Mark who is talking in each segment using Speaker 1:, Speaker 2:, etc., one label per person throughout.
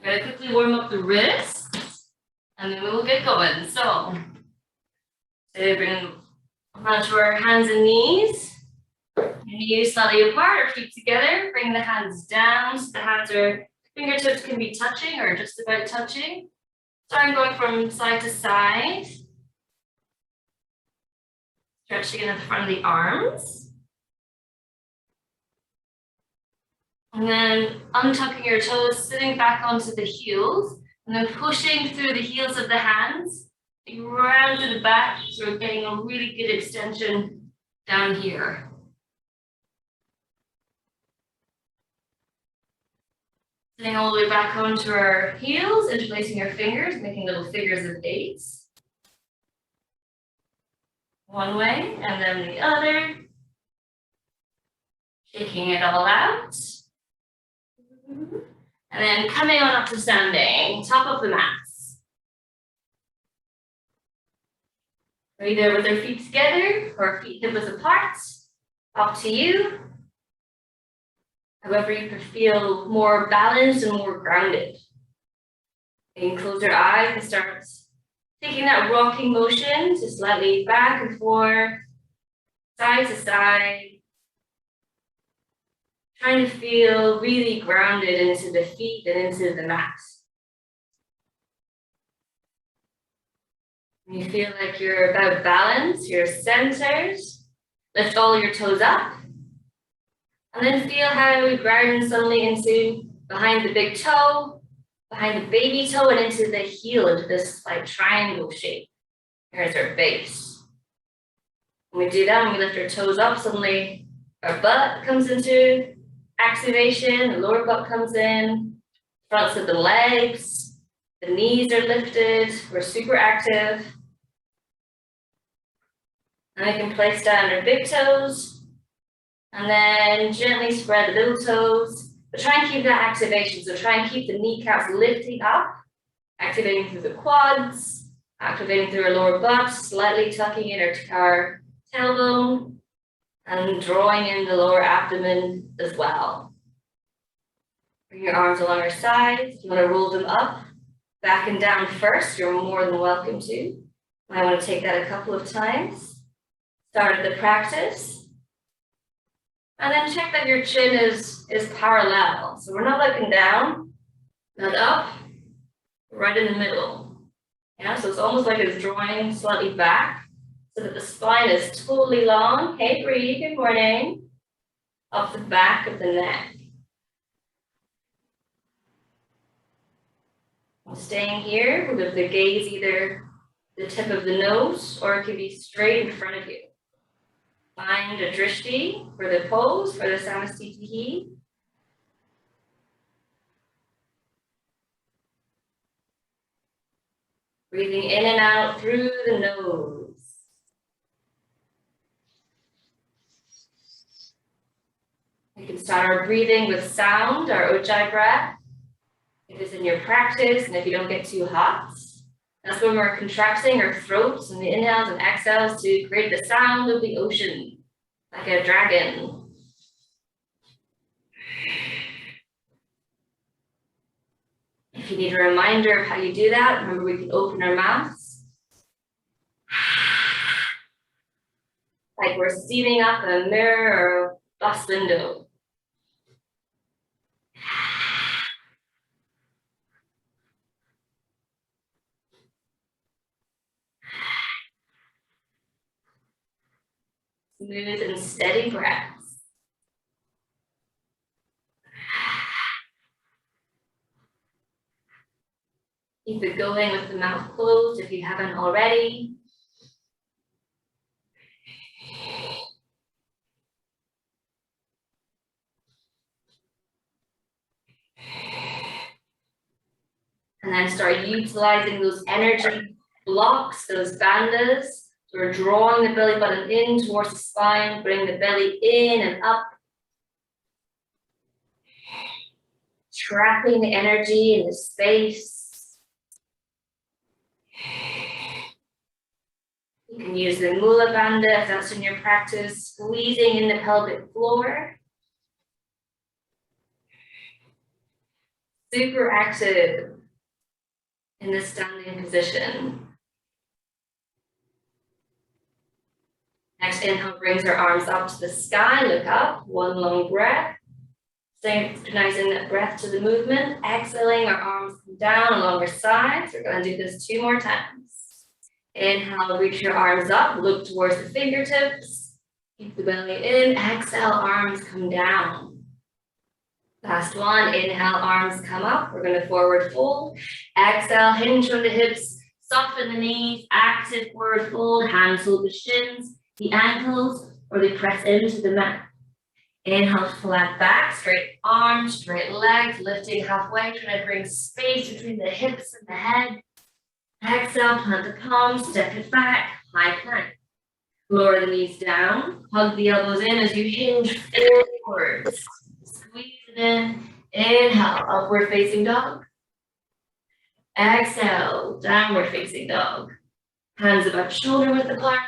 Speaker 1: Gotta quickly warm up the wrists, and then we will get going. So bring onto our hands and knees. Knees slightly apart, or feet together. Bring the hands down so the hands or fingertips can be touching or just about touching. Starting going from side to side. Stretching in the front of the arms. And then untucking your toes, sitting back onto the heels, and then pushing through the heels of the hands, round to the back, so we're getting a really good extension down here. Sitting all the way back onto our heels, interlacing your fingers, making little figures of 8s. One way, and then the other. Shaking it all out. And then coming on up to standing, top of the mats. Either with our feet together or feet hip width apart, up to you. However you could feel more balanced and more grounded. You can close your eyes and start taking that rocking motion to slightly back and forth, side to side. Trying to feel really grounded into the feet and into the mat. When you feel like you're about balance, you're centered, lift all your toes up. And then feel how we ground suddenly into behind the big toe, behind the baby toe, and into the heel, into this like triangle shape. Here's our base. When we do that, when we lift our toes up, suddenly our butt comes into activation, the lower butt comes in, fronts of the legs, the knees are lifted, we're super active. And we can place down our big toes, and then gently spread the little toes, but try and keep that activation. So try and keep the kneecaps lifting up, activating through the quads, activating through our lower butt, slightly tucking in our tailbone, and drawing in the lower abdomen as well. Bring your arms along our sides. If you want to roll them up, back and down first, you're more than welcome to. You might want to take that a couple of times. Start the practice. And then check that your chin is parallel. So we're not looking down, not up, right in the middle. Yeah, so it's almost like it's drawing slightly back so that the spine is totally long. Hey, breathe, good morning. Up the back of the neck. While staying here, with the gaze either the tip of the nose or it could be straight in front of you. Find a drishti for the pose, for the samastitihi. Breathing in and out through the nose. We can start our breathing with sound, our ujjayi breath. If it's in your practice, and if you don't get too hot, that's when we're contracting our throats and the inhales and exhales to create the sound of the ocean, like a dragon. If you need a reminder of how you do that, remember we can open our mouths. Like we're steaming up a mirror or a bus window. Smooth and steady breaths. Keep it going with the mouth closed if you haven't already. And then start utilizing those energy blocks, those bandhas. So we're drawing the belly button in towards the spine, bring the belly in and up. Trapping the energy in the space. You can use the Mula Bandha if that's in your practice, squeezing in the pelvic floor. super active in this standing position. Next inhale brings our arms up to the sky, look up, one long breath. Synchronizing that breath to the movement, exhaling, our arms come down along our sides. We're going to do this 2 more times. Inhale, reach your arms up, look towards the fingertips. Keep the belly in, exhale, arms come down. Last one, inhale, arms come up. We're going to forward fold. Exhale, hinge from the hips, soften the knees, active forward fold, hands hold the shins, the ankles, or they press into the mat. Inhale, flat back, straight arms, straight legs, lifting halfway, trying to bring space between the hips and the head. Exhale, plant the palms, step it back, high plank. Lower the knees down, hug the elbows in as you hinge forwards. Squeeze it in. Inhale, upward facing dog. Exhale, downward facing dog. Hands about shoulder width apart.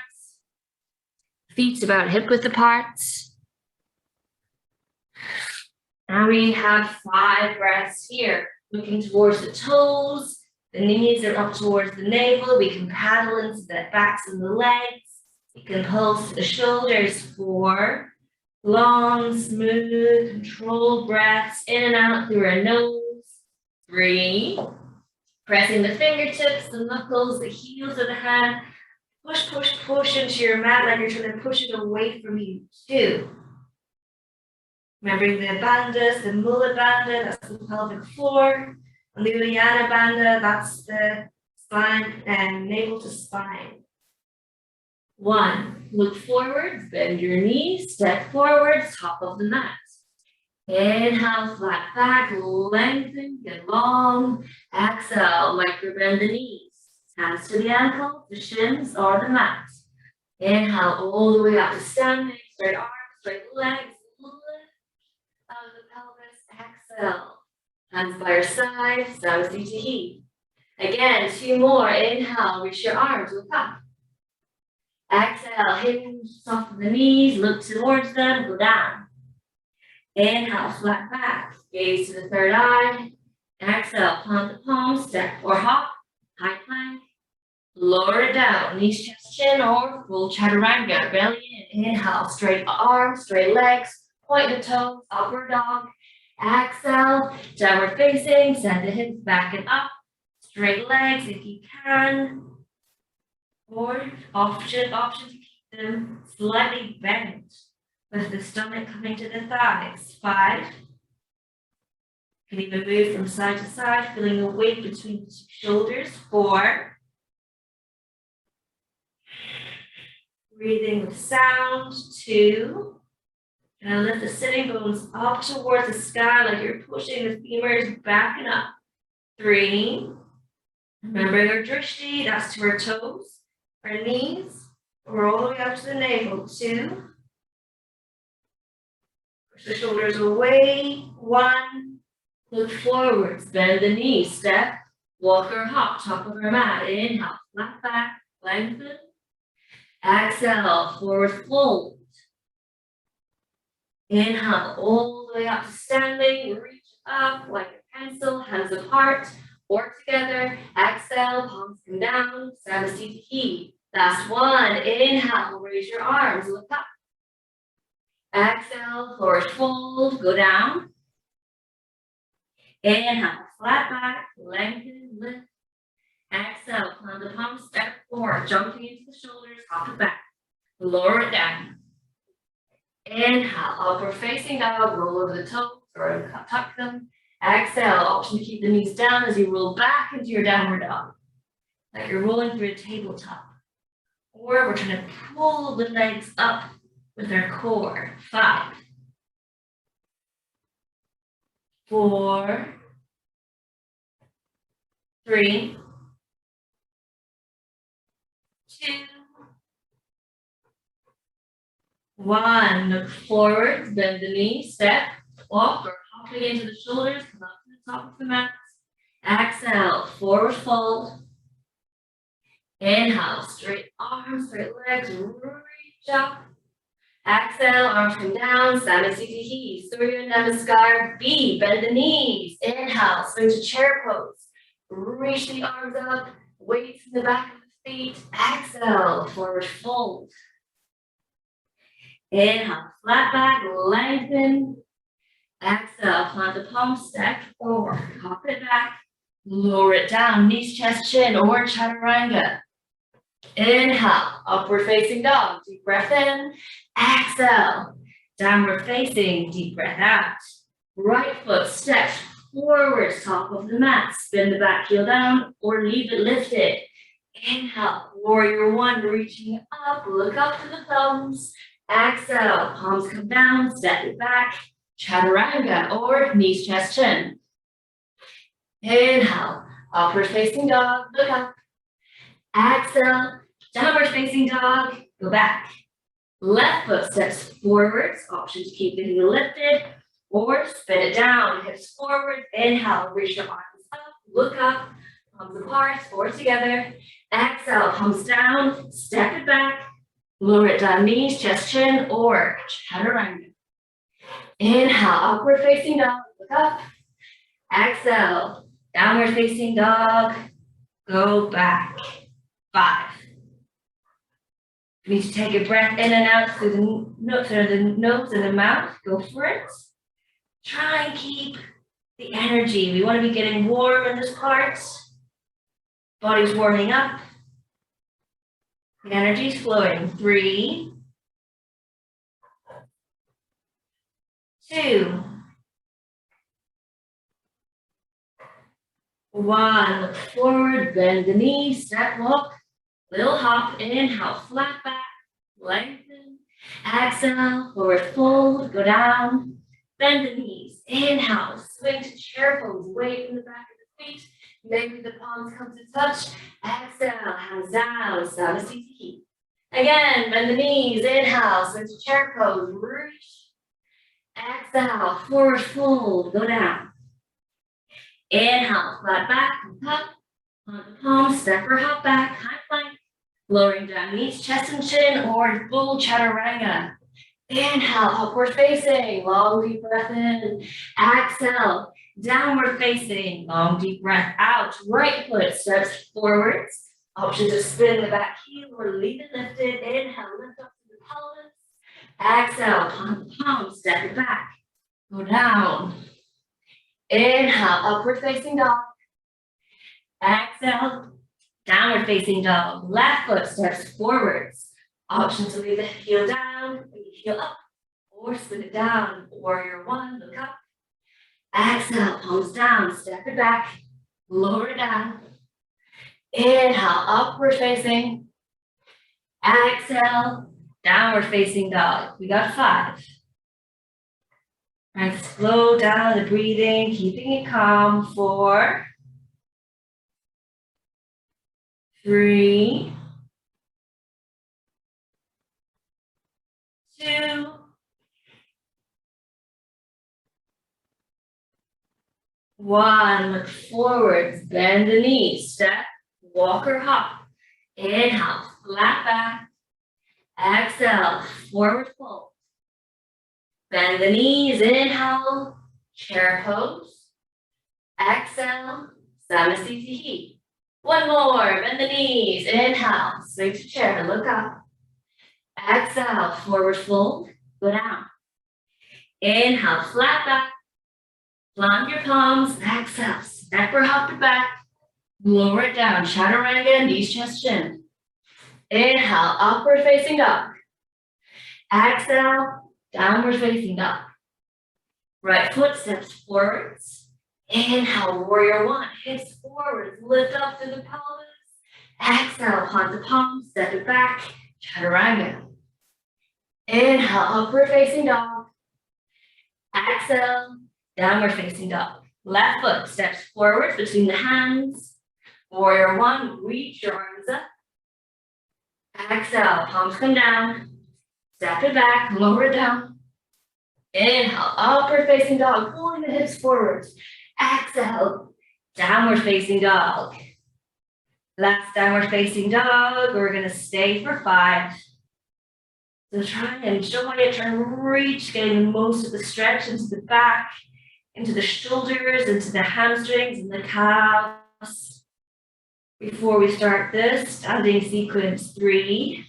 Speaker 1: Feet about hip width apart. Now we have 5 breaths here. Looking towards the toes. The knees are up towards the navel. We can paddle into the backs and the legs. We can pulse the shoulders. 4 long, smooth, controlled breaths in and out through our nose. 3, pressing the fingertips, the knuckles, the heels of the hand. Push, push, push into your mat like you're trying to push it away from you. 2. Remembering the bandhas, the Mula bandha, that's the pelvic floor. And the Uddiyana bandha, that's the spine and navel to spine. 1, look forwards, bend your knees, step forwards, top of the mat. Inhale, flat back, lengthen, get long. Exhale, micro bend the knees. Hands to the ankles, the shins, or the mat. Inhale, all the way up to standing, straight arms, straight legs. Out of the pelvis, exhale. Hands by your side, Samasthiti. Again, 2 more. Inhale, reach your arms, look up. Exhale, hinge, soften the knees, look towards them, go down. Inhale, flat back, gaze to the third eye. Exhale, plant the palms, step or hop, high plank. Lower it down, knees, chest, chin, or full chaturanga, belly in. Inhale, straight arms, straight legs. Point the toes, upward dog. Exhale, downward facing, send the hips back and up. Straight legs if you can. Or option to keep them slightly bent with the stomach coming to the thighs. 5. You can even move from side to side, feeling the weight between the shoulders. 4. Breathing with sound. 2. Now lift the sitting bones up towards the sky like you're pushing the femurs back and up. 3. Remembering our drishti, that's to our toes, our knees. We're all the way up to the navel. 2. Push the shoulders away. 1. Look forwards, bend the knees, step, walk or hop, top of our mat. Inhale, flat back, lengthen. Exhale, forward fold. Inhale, all the way up to standing, reach up like a pencil, hands apart or together. Exhale, palms come down, Samasthiti. Last one, inhale, raise your arms, look up. Exhale, forward fold, go down. Inhale, flat back, lengthen, lift. Exhale, plant the palms, step forward, jumping into the shoulders, hop it back. Lower it down. Inhale, upward facing dog, roll over the toes or tuck them. Exhale, option to keep the knees down as you roll back into your downward dog. Like you're rolling through a tabletop. Or we're trying to pull the legs up with our core. 5. 4. 3. 2. 1. Look forward, bend the knee, step, walk or hopping into the shoulders, come up to the top of the mat. Exhale, forward fold. Inhale, straight arms, straight legs, reach up. Exhale, arms come down, Samasthiti. So Surya Namaskar B, bend the knees. Inhale, swing to chair pose. Reach the arms up, weights in the back of the feet. Exhale, forward fold. Inhale, flat back, lengthen. Exhale, plant the palms, step forward, hop it back, lower it down, knees, chest, chin, or chaturanga. Inhale, upward facing dog, deep breath in. Exhale, downward facing, deep breath out. Right foot steps forward, top of the mat, spin the back heel down or leave it lifted. Inhale, warrior one, reaching up, look up to the thumbs. Exhale, palms come down, step it back, chaturanga or knees, chest, chin. Inhale, upward facing dog, look up. Exhale, downward facing dog, go back. Left foot steps forwards, option to keep the heel lifted or spin it down, hips forward. Inhale, reach your arms up, look up, palms apart or together. Exhale, palms down, step it back, lower it down, knees, chest, chin, or chaturanga. Inhale, upward facing dog, look up. Exhale, downward facing dog, go back. 5. You need to take a breath in and out through the nose and the mouth. Go for it. Try and keep the energy. We want to be getting warm in this part. Body's warming up. The energy's flowing. 3, 2, 1. Look forward, bend the knees, step up, little hop, inhale, flat back, lengthen. Exhale, forward fold, go down, bend the knees. Inhale, swing to chair pose, weight in the back of the feet. Maybe the palms come to touch. Exhale, hands down, salutations. Again, bend the knees. Inhale, swing to chair pose, reach. Exhale, forward fold, go down. Inhale, flat back, up. On the palms, step or hop back, high plank. Lowering down, knees, chest and chin, or full chaturanga. Inhale, upward facing, long deep breath in. Exhale, downward facing, long deep breath out. Right foot steps forwards. Option to spin the back heel or leave it lifted. Inhale, lift up to the pelvis. Exhale, plant the palms, step it back. Go down. Inhale, upward facing dog. Exhale, downward facing dog. Left foot steps forwards. Option to leave the heel down, heel up, or spin it down. Warrior one, look up. Exhale, palms down, step it back, lower it down. Inhale, upward facing. Exhale, downward facing dog. We got 5. And slow down the breathing, keeping it calm. 4, 3, 2, 1. Look forwards, bend the knees, step, walk or hop. Inhale, flat back. Exhale, forward fold. Bend the knees, inhale, chair pose. Exhale, Samasthiti. 1 more, bend the knees, inhale, swing to chair, look up. Exhale, forward fold, go down. Inhale, flat back. Plant your palms, exhale, step or hop it back. Lower it down, chaturanga, knees, chest, chin. Inhale, upward facing dog. Exhale, downward facing dog. Right foot steps forwards. Inhale, warrior one, hips forwards, lift up to the pelvis. Exhale, plant the palms, step it back, chaturanga. Inhale, upward facing dog. Exhale, downward facing dog. Left foot steps forward between the hands. Warrior one, reach your arms up. Exhale, palms come down. Step it back, lower it down. Inhale, upward facing dog, pulling the hips forwards. Exhale, downward facing dog. Last downward facing dog, we're gonna stay for 5. So try and enjoy it, try and reach, getting most of the stretch into the back, into the shoulders, into the hamstrings and the calves. Before we start this standing sequence, 3,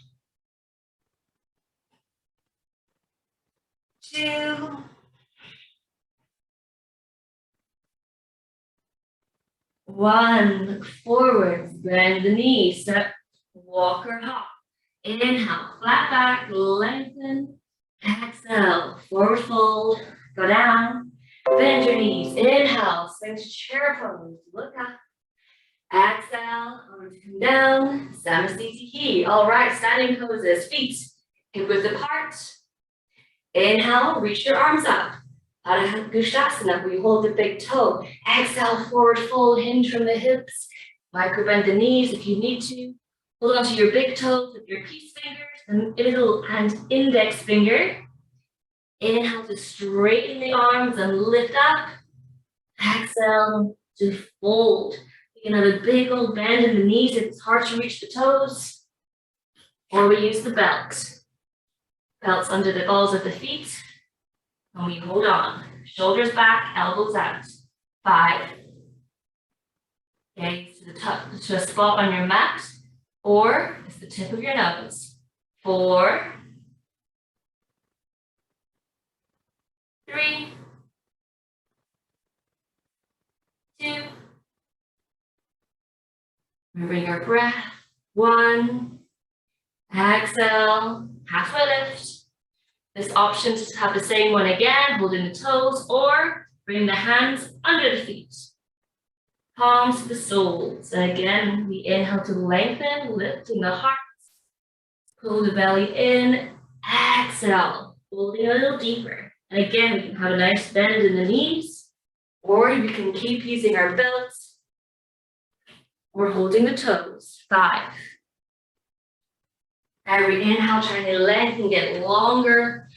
Speaker 1: 2, 1. Look forward, bend the knees, step, walk or hop. Inhale, flat back, lengthen. Exhale, forward fold, go down. Bend your knees. Inhale, swing to chair pose, look up. Exhale, arms come down, Samasthiti. All right, standing poses, feet hip width apart. Inhale, reach your arms up. Ardha Kushasana, where you hold the big toe. Exhale, forward fold, hinge from the hips. Micro bend the knees if you need to. Hold on to your big toes with your peace fingers, the middle and index finger. Inhale to straighten the arms and lift up. Exhale to fold. You can have a big old bend in the knees if it's hard to reach the toes. Or we use the belt. Belts under the balls of the feet. And we hold on. Shoulders back, elbows out. 5. Gaze to the top, to a spot on your mat. Or it's the tip of your nose. 4. 3. 2. Remembering your breath. 1. Exhale, halfway lift. This option to have the same one again, holding the toes, or bring the hands under the feet. Palms to the soles. And again, we inhale to lengthen, lifting the heart. Pull the belly in. Exhale, folding a little deeper. And again, we can have a nice bend in the knees, or we can keep using our belts, or holding the toes. 5. Every inhale, trying to lengthen, get longer.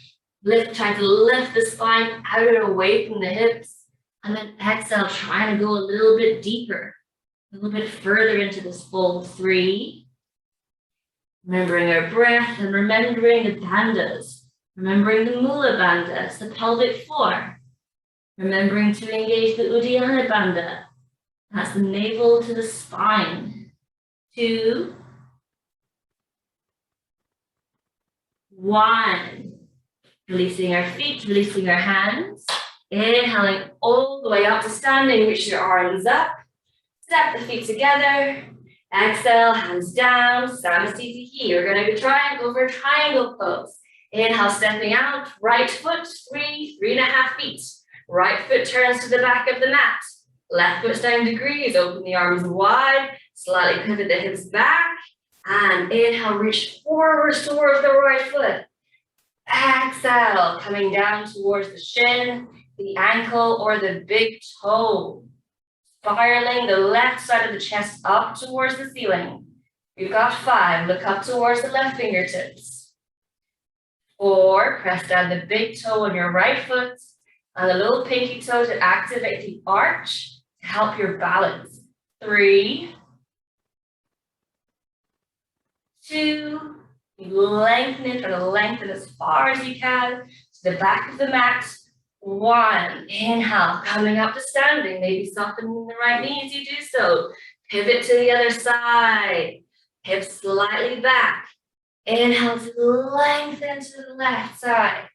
Speaker 1: Lift, trying to lift the spine out and away from the hips. And then exhale, trying to go a little bit deeper, a little bit further into this fold. 3. Remembering our breath and remembering the bandhas. Remembering the Mula Bandhas, the pelvic floor. Remembering to engage the Uddiyana Bandha. That's the navel to the spine. 2. 1. Releasing our feet, releasing our hands. Inhaling all the way up to standing, reach your arms up. Step the feet together. Exhale, hands down, Samasthiti. We're going to try and go for a triangle pose. Inhale, stepping out, right foot, 3.5 feet. Right foot turns to the back of the mat. Left foot 90 degrees, open the arms wide, slightly pivot the hips back. And inhale, reach forward towards the right foot. Exhale, coming down towards the shin, the ankle, or the big toe. Spiraling the left side of the chest up towards the ceiling. We've got 5. Look up towards the left fingertips. 4. Press down the big toe on your right foot and the little pinky toe to activate the arch to help your balance. 3. 2. Lengthen it, or lengthen as far as you can to the back of the mat. 1. Inhale, coming up to standing. Maybe softening the right knee as you do so. Pivot to the other side. Hips slightly back. Inhale to lengthen to the left side.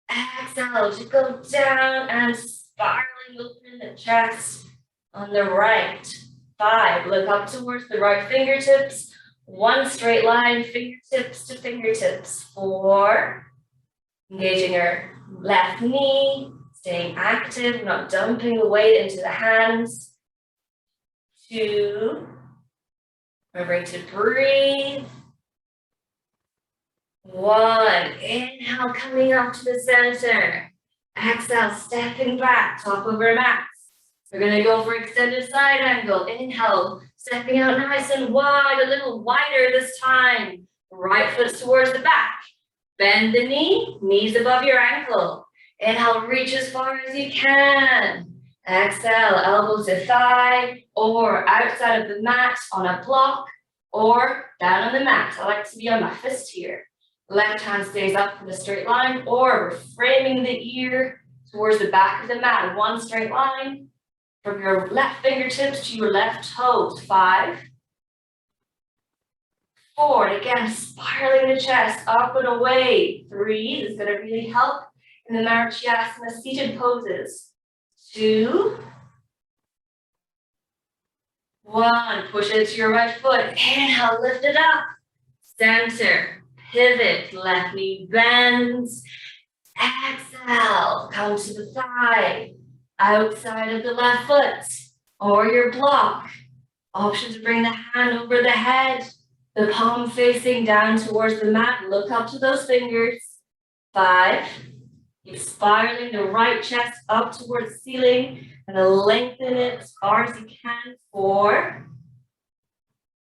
Speaker 1: Exhale to go down and spiraling open the chest on the right. 5. Look up towards the right fingertips. 1 straight line, fingertips to fingertips. 4. Engaging our left knee, staying active, not dumping the weight into the hands. 2. Remembering to breathe. 1. Inhale, coming up to the center. Exhale, stepping back, top of our mats. We're going to go for extended side angle. Inhale, stepping out nice and wide, a little wider this time. Right foot towards the back. Bend the knee, knees above your ankle. Inhale, reach as far as you can. Exhale, elbows to thigh, or outside of the mat on a block, or down on the mat. I like to be on my fist here. Left hand stays up in a straight line, or we're framing the ear towards the back of the mat, one straight line. From your left fingertips to your left toes. 5, 4, and again, spiraling the chest up and away. 3, this is going to really help in the Marichyasana seated poses. 2, 1, push it to your right foot. Inhale, lift it up. Center, pivot, left knee bends. Exhale, come to the thigh. Outside of the left foot or your block. Option to bring the hand over the head, the palm facing down towards the mat. Look up to those fingers. 5, keep spiraling the right chest up towards the ceiling and lengthen it as far as you can. 4,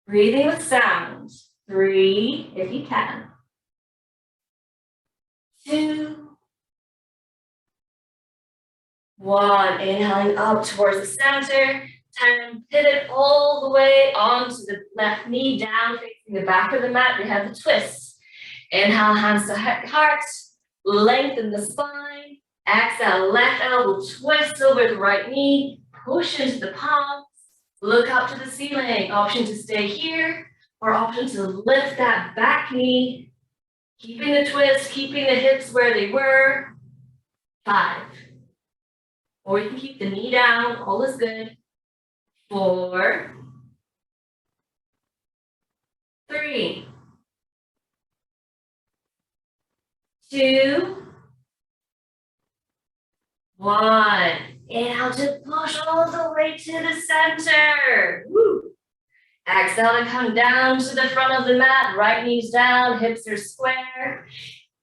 Speaker 1: breathing with sound. 3, if you can. 2, 1, inhaling up towards the center, turn, pivot all the way onto the left knee, down facing the back of the mat. We have the twist. Inhale, hands to heart, lengthen the spine. Exhale, left elbow twist over the right knee, push into the palms, look up to the ceiling. Option to stay here, or option to lift that back knee, keeping the twist, keeping the hips where they were. 5. Or you can keep the knee down, all is good. 4, 3, 2, 1. Inhale to push all the way to the center. Woo. Exhale to come down to the front of the mat, right knees down, hips are square.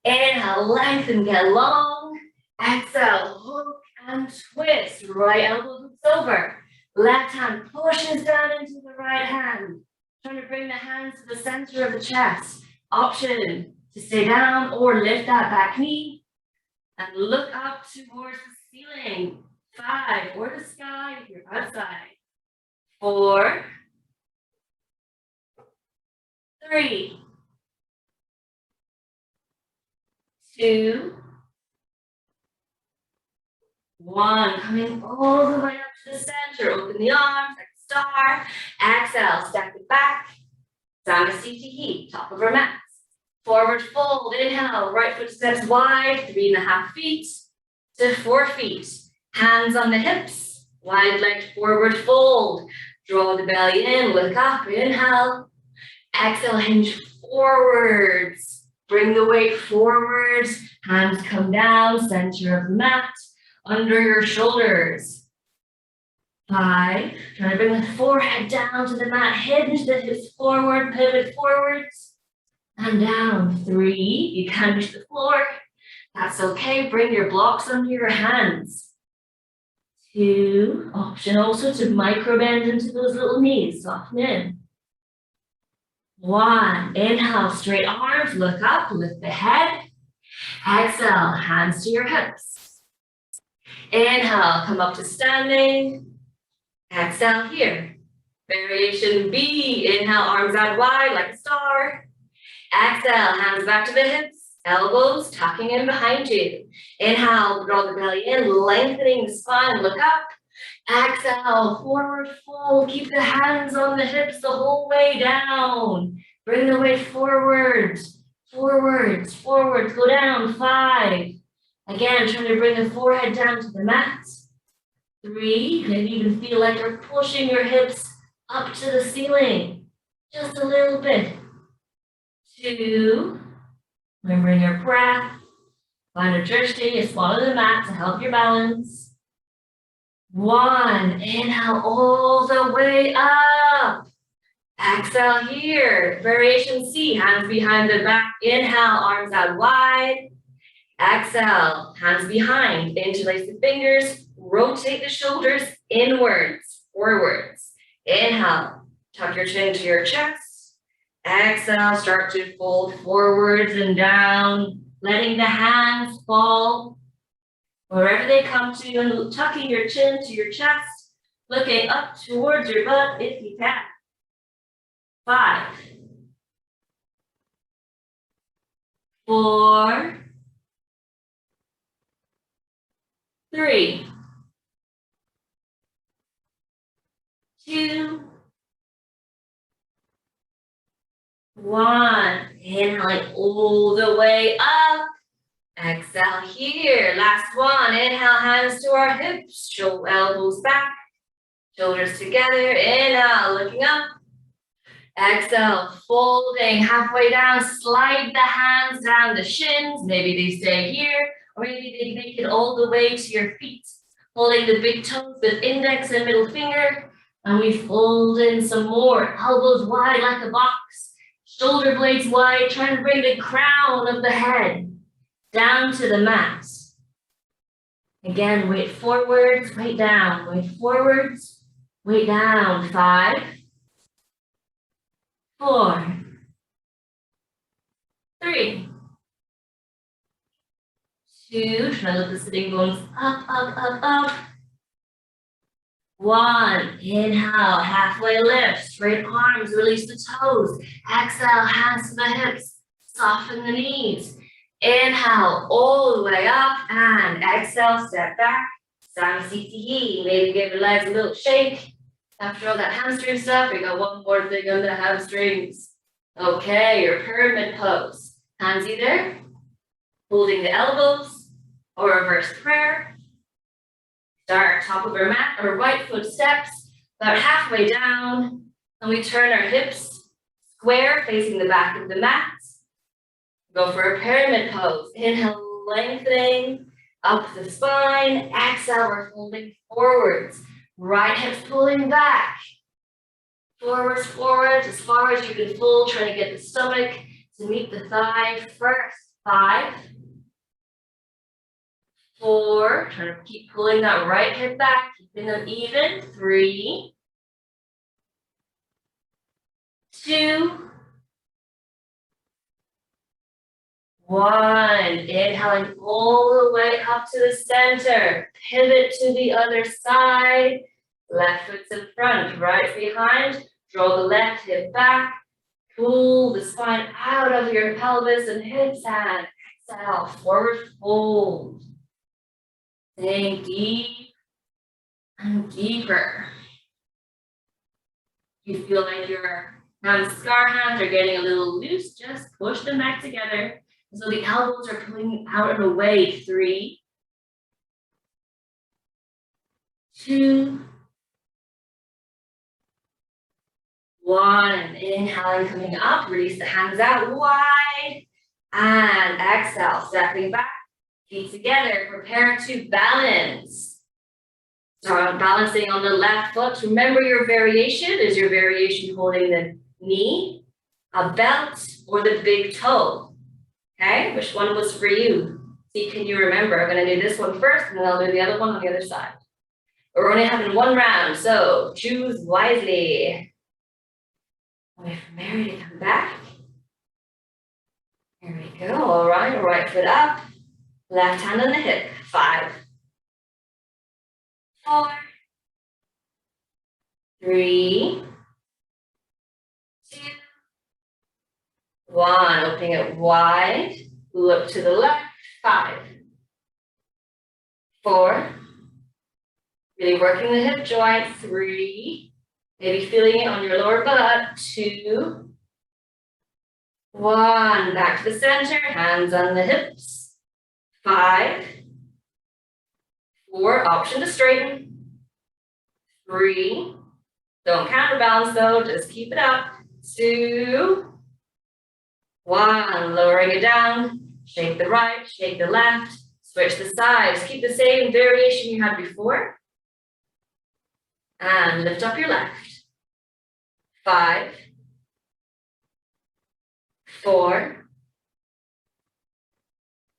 Speaker 1: Inhale, lengthen, get long. Exhale, hook and twist, right elbow hooks over. Left hand pushes down into the right hand. Trying to bring the hands to the center of the chest. Option to stay down or lift that back knee and look up towards the ceiling. 5, or the sky if you're outside. 4, 3, 2, 1, coming all the way up to the center. Open the arms like a star. Exhale, step it back. Samasthiti, top of our mats. Forward fold, inhale, right foot steps wide, 3.5 feet to 4 feet. Hands on the hips, wide legged forward fold. Draw the belly in, look up, inhale. Exhale, hinge forwards. Bring the weight forwards. Hands come down, center of the mat. Under your shoulders. 5, try to bring the forehead down to the mat, hinge the hips forward, pivot forwards, and down. 3, you can reach the floor. That's okay, bring your blocks under your hands. 2, option also to micro bend into those little knees, soften in. 1, inhale, straight arms, look up, lift the head. Exhale, hands to your hips. Inhale, come up to standing. Exhale here. Variation B. Inhale, arms out wide like a star. Exhale, hands back to the hips. Elbows tucking in behind you. Inhale, draw the belly in, lengthening the spine, look up. Exhale, forward fold. Keep the hands on the hips the whole way down. Bring the weight forwards, forwards, forwards. Go down. 5. Again, trying to bring the forehead down to the mat. 3, maybe even feel like you're pushing your hips up to the ceiling. Just a little bit. 2, remembering your breath. Find a drishti, you swallow the mat to help your balance. 1, inhale all the way up. Exhale here. Variation C, hands behind the back. Inhale, arms out wide. Exhale, hands behind, interlace the fingers, rotate the shoulders inwards, forwards. Inhale, tuck your chin to your chest. Exhale, start to fold forwards and down, letting the hands fall wherever they come to, and tucking your chin to your chest, looking up towards your butt if you can. 5, 4, 3, 2, 1. Inhaling all the way up. Exhale here. Last one. Inhale, hands to our hips. Show elbows back. Shoulders together. Inhale, looking up. Exhale, folding halfway down. Slide the hands down the shins. Maybe they stay here, or maybe they make it all the way to your feet. Holding the big toes with index and middle finger. And we fold in some more. Elbows wide like a box. Shoulder blades wide. Trying to bring the crown of the head down to the mat. Again, weight forwards, weight down, weight forwards, weight down. 5, 4, 3, 2. Try to lift the sitting bones up, up, up, up. 1. Inhale, halfway lift, straight arms, release the toes. Exhale, hands to the hips, soften the knees. Inhale, all the way up, and exhale, step back. Samsitihi. Maybe give your legs a little shake. After all that hamstring stuff, we got one more thing on the hamstrings. Okay, your pyramid pose. Hands either holding the elbows or reverse prayer. Start top of our mat, our right foot steps about halfway down, and we turn our hips square facing the back of the mat. Go for a pyramid pose. Inhale, lengthening up the spine. Exhale, we're folding forwards. Right hips pulling back. Forwards, forwards, as far as you can fold, trying to get the stomach to meet the thigh first. 5, 4, trying to keep pulling that right hip back, keeping them even. 3, 2, 1. Inhaling all the way up to the center. Pivot to the other side. Left foot's in front, right behind. Draw the left hip back. Pull the spine out of your pelvis and hips, and exhale, forward fold. Think deep and deeper. You feel like your scar hands are getting a little loose, just push them back together. So the elbows are pulling out and away. 3, 2, 1. Inhaling, coming up, release the hands out wide. And exhale, stepping back, feet together, prepare to balance. Start balancing on the left foot. Remember your variation. Is your variation holding the knee, a belt, or the big toe? Okay, which one was for you? See, can you remember? I'm going to do this one first, and then I'll do the other one on the other side. We're only having one round, so choose wisely. Wait for Mary to come back. Here we go. All right foot up. Left hand on the hip. 5, 4, 3, 2, 1. Opening it wide. Look to the left. 5, 4. Really working the hip joint. 3. Maybe feeling it on your lower butt. 2, 1. Back to the center. Hands on the hips. 5, 4. Option to straighten. 3. Don't counterbalance though. Just keep it up. 2, 1. Lowering it down. Shake the right. Shake the left. Switch the sides. Keep the same variation you had before. And lift up your left. 5, 4,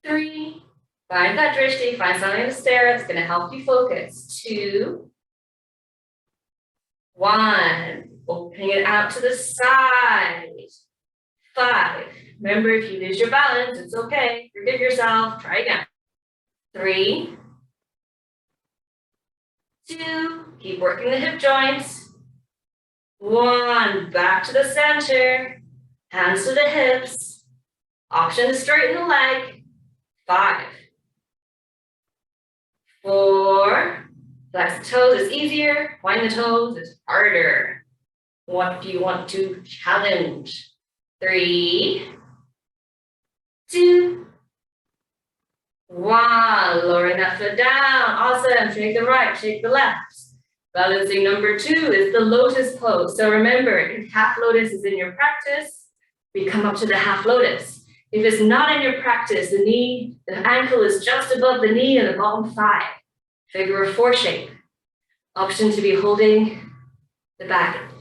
Speaker 1: 3. Find that drishti. Find something to stare at. It's going to help you focus. 2, 1. Opening it out to the side. 5. Remember, if you lose your balance, it's okay. Forgive yourself. Try again. 3, 2. Keep working the hip joints. 1. Back to the center. Hands to the hips. Option to straighten the leg. 5, 4, flex the toes is easier, point the toes is harder. What do you want to challenge? 3, 2, 1. Lowering that foot down. Awesome. Shake the right, shake the left. Balancing number 2 is the lotus pose. So remember, if half lotus is in your practice, we come up to the half lotus. If it's not in your practice, the ankle is just above the knee and the bottom thigh. Figure of 4 shape. Option to be holding the back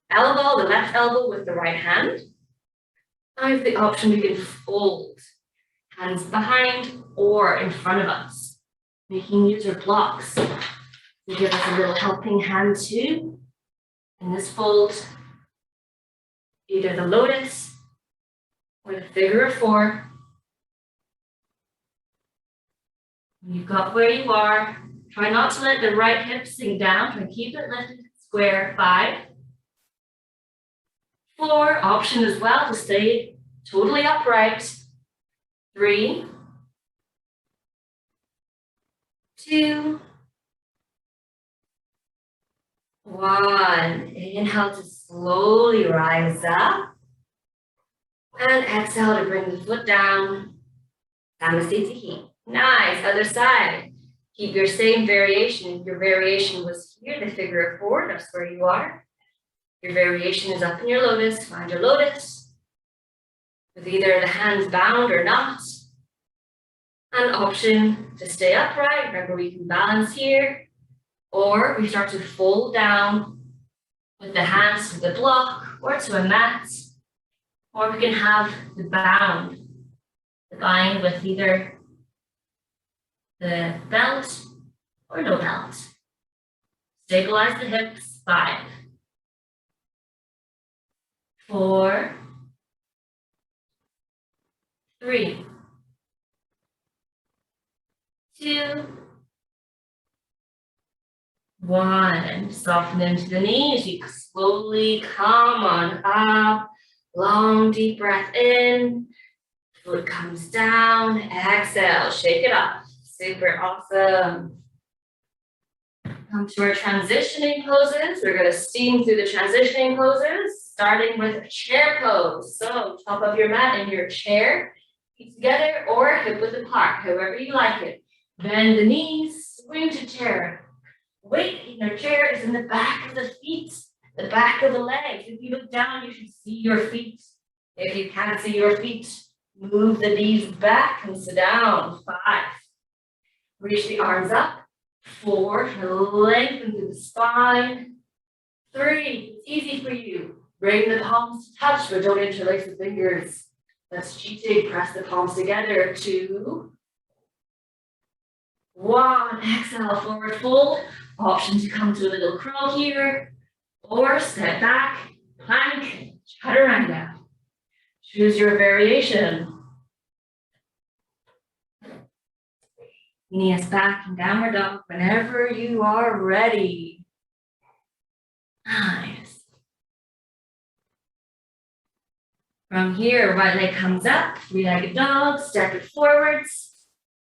Speaker 1: elbow, the left elbow with the right hand. I have the option we can fold hands behind or in front of us. We can use our blocks to give us a little helping hand too. In this fold, either the lotus or the figure of 4. When you've got where you are, try not to let the right hip sink down. Try to keep it lifted square. 5, 4, option as well to stay totally upright. 3, 2, 1. Inhale to slowly rise up. And exhale to bring the foot down. Samasthiti. Nice. Other side. Keep your same variation. If your variation was here, the figure of 4, that's where you are. Your variation is up in your lotus. Find your lotus. With either the hands bound or not. An option to stay upright. Remember, we can balance here. Or we start to fold down with the hands to the block or to a mat. Or we can have the bind with either the belt or no belt. Stabilize the hips. 5, 4, 3, 2, 1. Soften into the knees. You slowly come on up. Long, deep breath in. Foot comes down. Exhale. Shake it off. Super awesome. Come to our transitioning poses. We're going to steam through the transitioning poses, starting with a chair pose. So top of your mat in your chair, feet together or hip width apart, however you like it. Bend the knees, swing to chair. Weight in your chair is in the back of the feet, the back of the legs. If you look down, you should see your feet. If you can't see your feet, move the knees back and sit down. 5. Reach the arms up. 4. Lengthen through the spine. 3. It's easy for you. Bring the palms to touch, but don't interlace the fingers. Let's cheating. Press the palms together. 2, 1. Exhale, forward fold. Option to come to a little curl here, or step back, plank, chaturanga. Choose your variation. Knees back and downward dog whenever you are ready. Nice. From here, right leg comes up, 3-legged dog, step it forwards.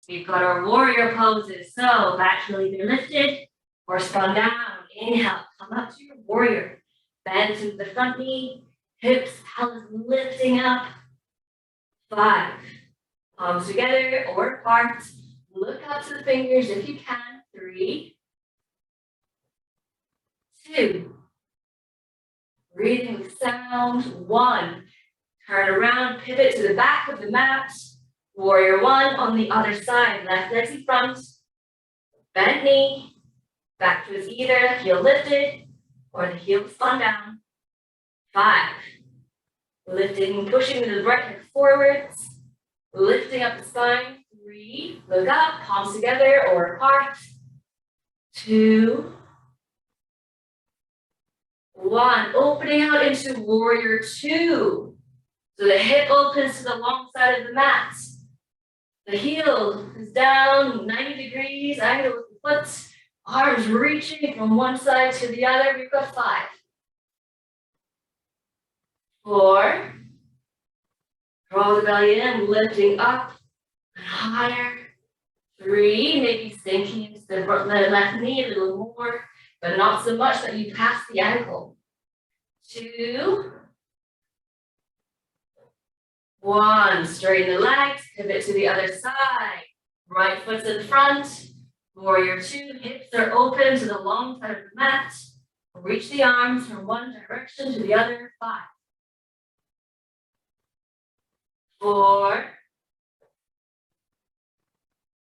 Speaker 1: We've got our warrior poses. So back heel either lifted or spun down. Inhale, come up to your warrior. Bend to the front knee, hips, pelvis lifting up. 5. Palms together or apart. Look up to the fingers if you can. 3, 2. Breathing with sound. 1. Turn around, pivot to the back of the mat. Warrior 1 on the other side. Left leg's in front. Bent knee. Back towards either heel lifted or the heel spun down. 5. Lifting, pushing the right hip forwards. Lifting up the spine. 3. Look up, palms together or apart. 2, 1. Opening out into warrior 2. So the hip opens to the long side of the mat. The heel is down 90 degrees, angle with the foot. Arms reaching from one side to the other. We've got 5, 4. Draw the belly in, lifting up and higher. 3, maybe sinking into the left knee a little more, but not so much that you pass the ankle. 2, 1, straighten the legs, pivot to the other side. Right foot's in front. Warrior 2, hips are open to the long side of the mat. Reach the arms from one direction to the other. 5, 4,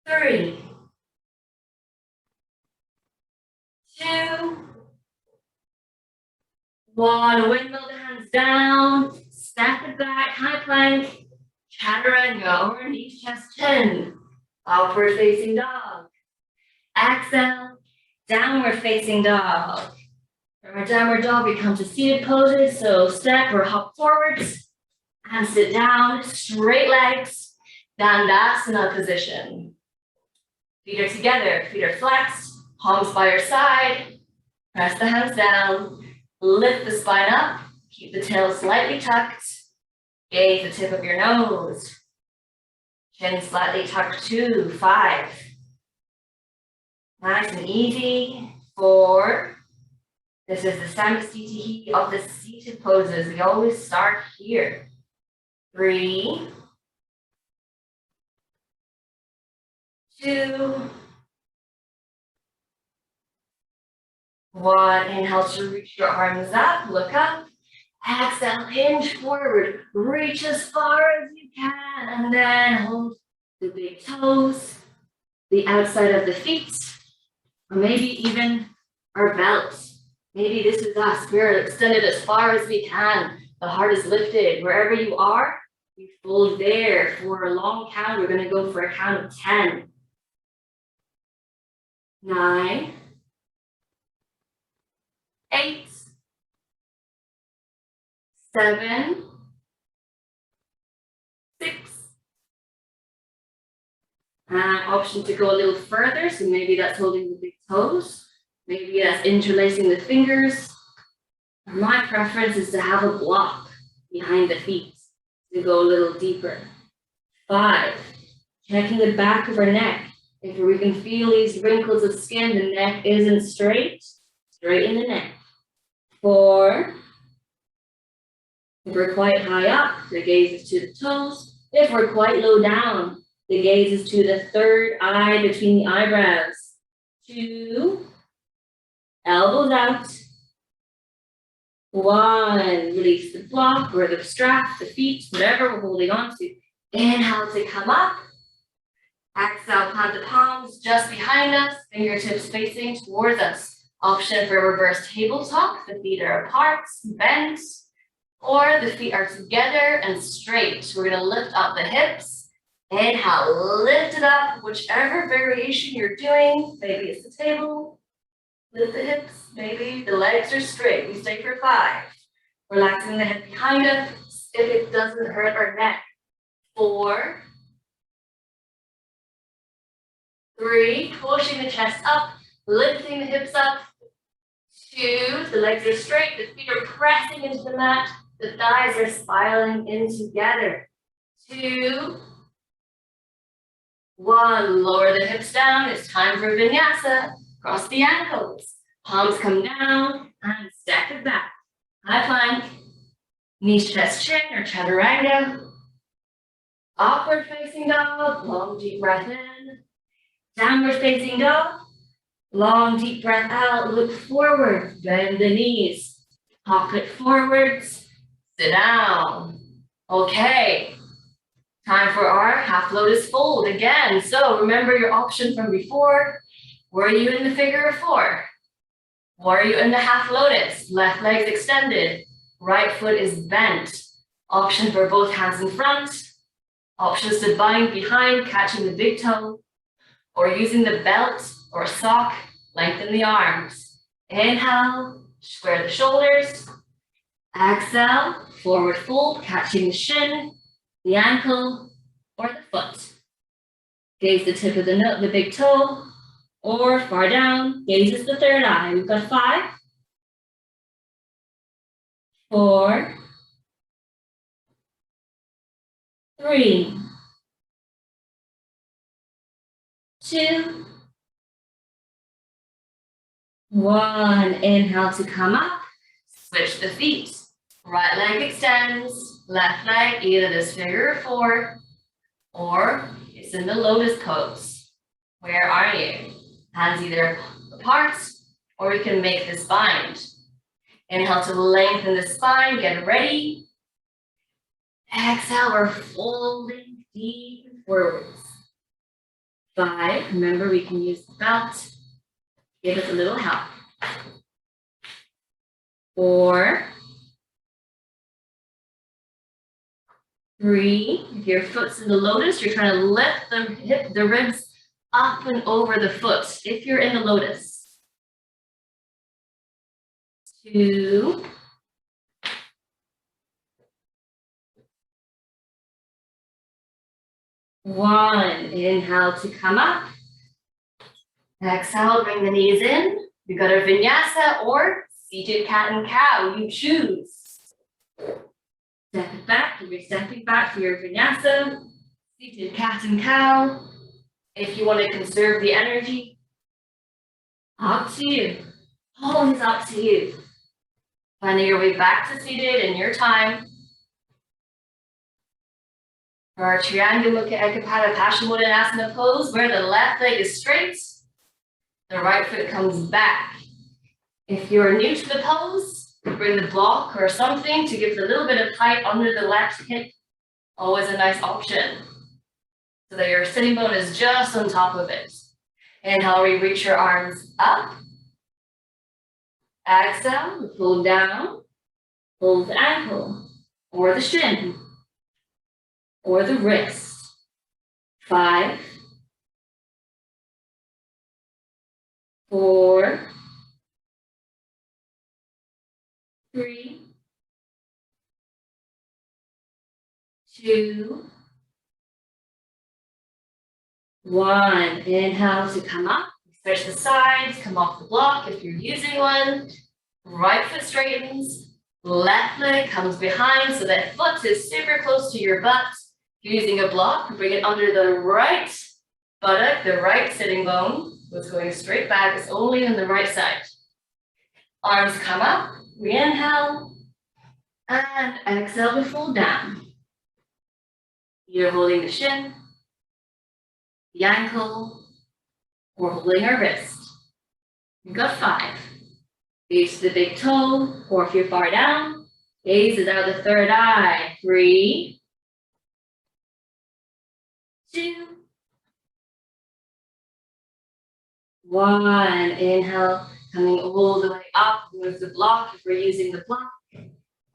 Speaker 1: 3, 2, 1. Windmill the hands down. Step it back, high plank. Chaturanga or knees, chest, chin. Upward facing dog. Exhale, downward facing dog. From our downward dog, we come to seated poses. So step or hop forwards and sit down, straight legs, Dandasana position. Feet are together, feet are flexed, palms by your side. Press the hands down, lift the spine up, keep the tail slightly tucked. Gaze the tip of your nose. Chin slightly tucked 2, 5. Nice and easy. 4. This is the Samastitihi of the seated poses. We always start here. 3, 2, 1. Inhale to reach your arms up, look up. Exhale, hinge forward, reach as far as you can, and then hold the big toes, the outside of the feet, or maybe even our belts. Maybe this is us. We're extended as far as we can. The heart is lifted. Wherever you are, you fold there. For a long count, we're going to go for a count of 10. 9, 8, 7, 6. Option to go a little further, so maybe that's holding the big toes. Maybe that's interlacing the fingers. My preference is to have a block behind the feet to go a little deeper. 5, checking the back of our neck. If we can feel these wrinkles of skin, the neck isn't straight, straighten the neck. 4, if we're quite high up, the gaze is to the toes. If we're quite low down, the gaze is to the third eye between the eyebrows. 2, elbows out. 1, release the block or the strap, the feet, whatever we're holding on to. Inhale to come up. Exhale, plant the palms just behind us, fingertips facing towards us. Option for reverse tabletop. The feet are apart, bent, or the feet are together and straight. We're going to lift up the hips. Inhale, lift it up, whichever variation you're doing. Maybe it's the table. Lift the hips. Maybe the legs are straight. We stay for 5. Relaxing the head behind us if it doesn't hurt our neck. 4, 3, pushing the chest up, lifting the hips up. 2, the legs are straight, the feet are pressing into the mat, the thighs are spiraling in together. 2, 1, lower the hips down. It's time for vinyasa. Cross the ankles, palms come down and stack it back. High plank, knees, chest, chin, or chaturanga. Upward facing dog, long deep breath in. Downward facing dog, long deep breath out, look forward, bend the knees, hop it forwards, sit down. Okay, time for our half lotus fold again. So remember your option from before. Were you in the figure of 4? Were you in the half lotus? Left leg's extended, right foot is bent. Option for both hands in front. Options to bind behind, catching the big toe, or using the belt or sock, lengthen the arms. Inhale, square the shoulders. Exhale, forward fold, catching the shin, the ankle, or the foot. Gaze the tip of the big toe, or far down, gaze is the third eye. We've got 5, 4, 3, 2, 1. Inhale to come up. Switch the feet. Right leg extends, left leg either this figure 4 or it's in the lotus pose. Where are you? Hands either apart or you can make this bind. Inhale to lengthen the spine, get ready. Exhale, we're folding deep forwards. 5, remember we can use the belt. Give us a little help. 4, 3, if your foot's in the lotus, you're trying to lift the ribs up and over the foot if you're in the lotus. 2, 1. Inhale to come up. Exhale, bring the knees in. You got a vinyasa or seated cat and cow, you choose. Step it back, you're stepping back for your vinyasa, seated cat and cow. If you want to conserve the energy, up to you. Always up to you. Finding your way back to seated in your time. For our Triangulaka Ekapada Paschimottanasana pose, where the left leg is straight, the right foot comes back. If you're new to the pose, bring the block or something to give a little bit of height under the left hip. Always a nice option. So that your sitting bone is just on top of it. Inhale, we reach your arms up. Exhale, pull down. Pull the ankle or the shin or the wrist. 5, 4, 3, 2, 1. Inhale to come up. Switch the sides, come off the block if you're using one. Right foot straightens, left leg comes behind so that foot is super close to your butt. If you're using a block, bring it under the right buttock, the right sitting bone. What's going straight back is only on the right side. Arms come up, we inhale, and exhale to fold down. Either holding the shin, the ankle, or holding our wrist. We've got 5. Gaze to the big toe, or if you're far down, gaze is out the third eye. 3, 2, 1. Inhale, coming all the way up with the block if we're using the block.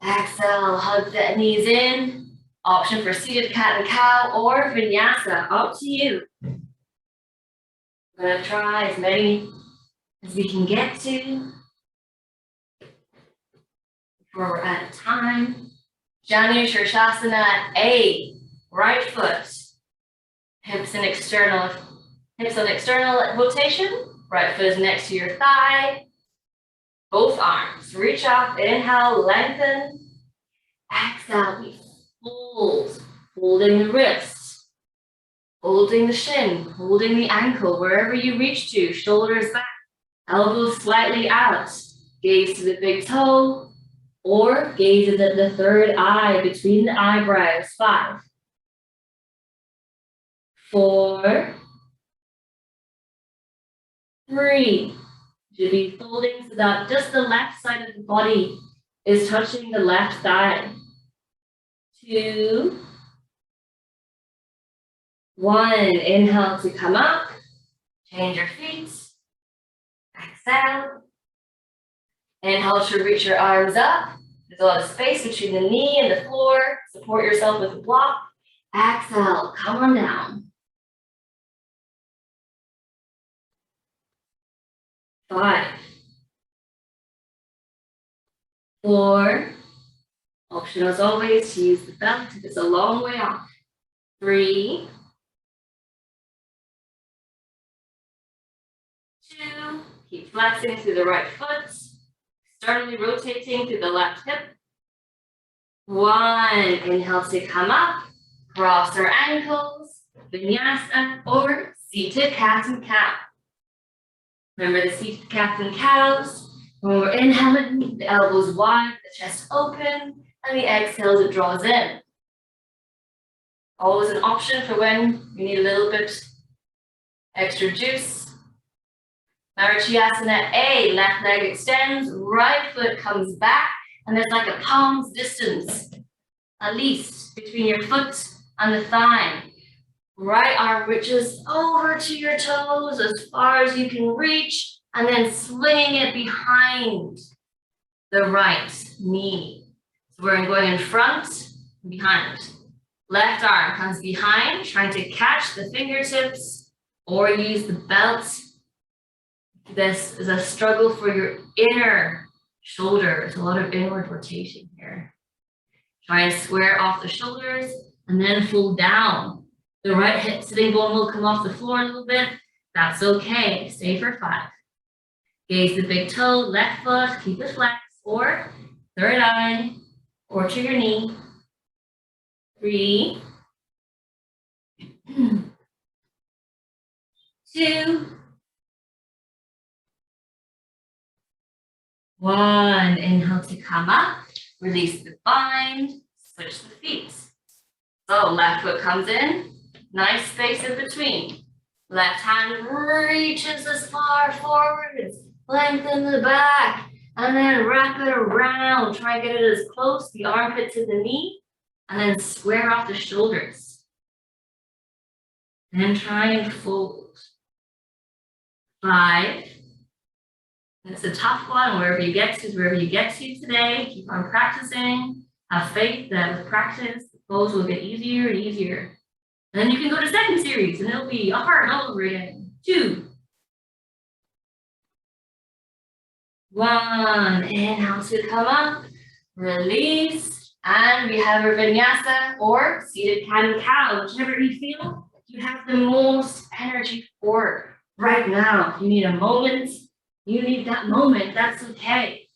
Speaker 1: Exhale, hug the knees in. Option for seated cat and cow or vinyasa, up to you. We're gonna try as many as we can get to before we're out of time. Janu Shirshasana A, right foot, hips on external rotation. Right foot is next to your thigh. Both arms, reach up, inhale, lengthen. Exhale, we fold, holding the wrist, holding the shin, holding the ankle, wherever you reach to, shoulders back, elbows slightly out. Gaze to the big toe, or gaze at the third eye between the eyebrows. 5, 4, 3. Should be folding so that just the left side of the body is touching the left thigh. 2, 1. Inhale to come up. Change your feet. Exhale. Inhale to reach your arms up. There's a lot of space between the knee and the floor. Support yourself with a block. Exhale, come on down. 5, 4, optional as always to use the belt if it's a long way off. 3, 2, keep flexing through the right foot, externally rotating through the left hip. 1, inhale to come up, Cross our ankles, vinyasa, or seated cat and cow. Remember the seated cats and cows. When we're inhaling, the elbows wide, the chest open, and the exhale as it draws in. Always an option for when you need a little bit extra juice. Marichyasana A, left leg extends, right foot comes back, and there's like a palm's distance, at least, between your foot and the thigh. Right arm reaches over to your toes as far as you can reach, and then swinging it behind the right knee. So we're going in front, behind. Left arm comes behind, trying to catch the fingertips or use the belt. This is a struggle for your inner shoulder. There's a lot of inward rotation here. Try and square off the shoulders and then fold down. The right hip sitting bone will come off the floor a little bit. That's okay. Stay for 5. Gaze the big toe, left foot, keep it flexed, or third eye, or to your knee. 3, 2, 1. Inhale to come up, release the bind, switch the feet. So left foot comes in, nice space in between. Left hand reaches as far forward, lengthen the back, and then wrap it around. Try and get it as close, the armpit to the knee, and then square off the shoulders. Then try and fold. 5. It's a tough one, wherever you get to is wherever you get to today. Keep on practicing. Have faith that with practice, the pose will get easier and easier. And then you can go to second series and it'll be a heart all over again. 2, 1. Inhale to come up, release, and we have our vinyasa or seated cat and cow, whichever you feel you have the most energy for right now. If you need a moment, you need that moment, that's okay.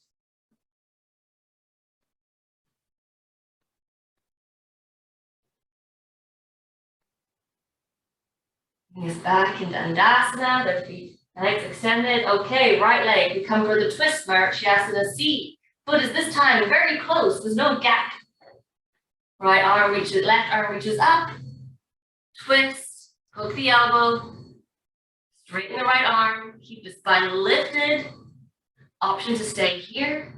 Speaker 1: Knees back into Dandasana, their feet, legs extended. Okay, right leg, we come for the twist, Marichyasana C. Foot is this time very close, there's no gap. Right arm reaches, left arm reaches up, twist, hook the elbow, straighten the right arm, keep the spine lifted. Option to stay here,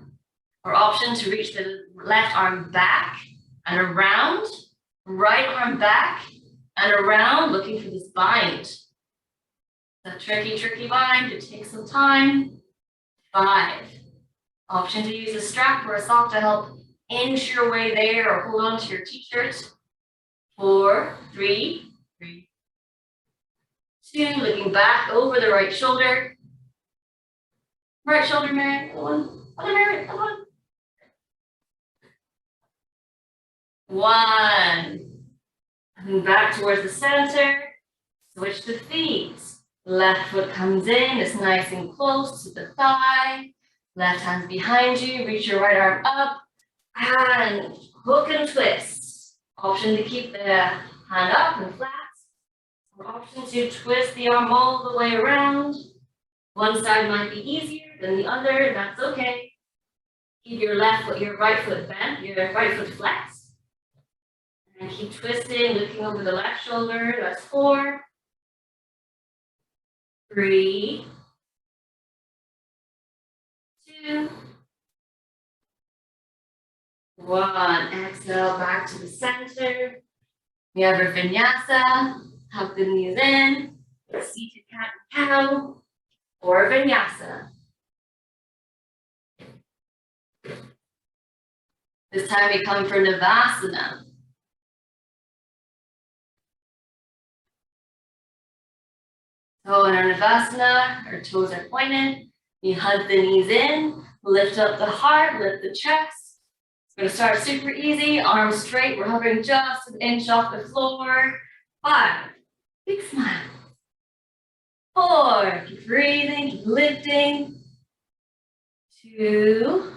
Speaker 1: or option to reach the left arm back and around, right arm back and around, looking for this bind. It's a tricky bind, it takes some time. 5. Option to use a strap or a sock to help inch your way there or hold on to your t-shirt. 4, 3, 2, looking back over the right shoulder. Right shoulder, Mary, other one, other Mary, other one. 1. And back towards the center, switch the feet. Left foot comes in, it's nice and close to the thigh. Left hand's behind you, reach your right arm up, and hook and twist. Option to keep the hand up and flat, or option to twist the arm all the way around. One side might be easier than the other, that's okay. Keep your left foot, your right foot bent, your right foot flexed. And keep twisting, looking over the left shoulder. That's 4, 3, 2, 1. Exhale back to the center. We have our vinyasa. Hug the knees in. Seated cat and cow. Or vinyasa. This time we come for Navasana. So in our Navasana, our toes are pointed. You hug the knees in, lift up the heart, lift the chest. It's going to start super easy, arms straight. We're hovering just an inch off the floor. 5, big smile. 4, keep breathing, keep lifting. 2,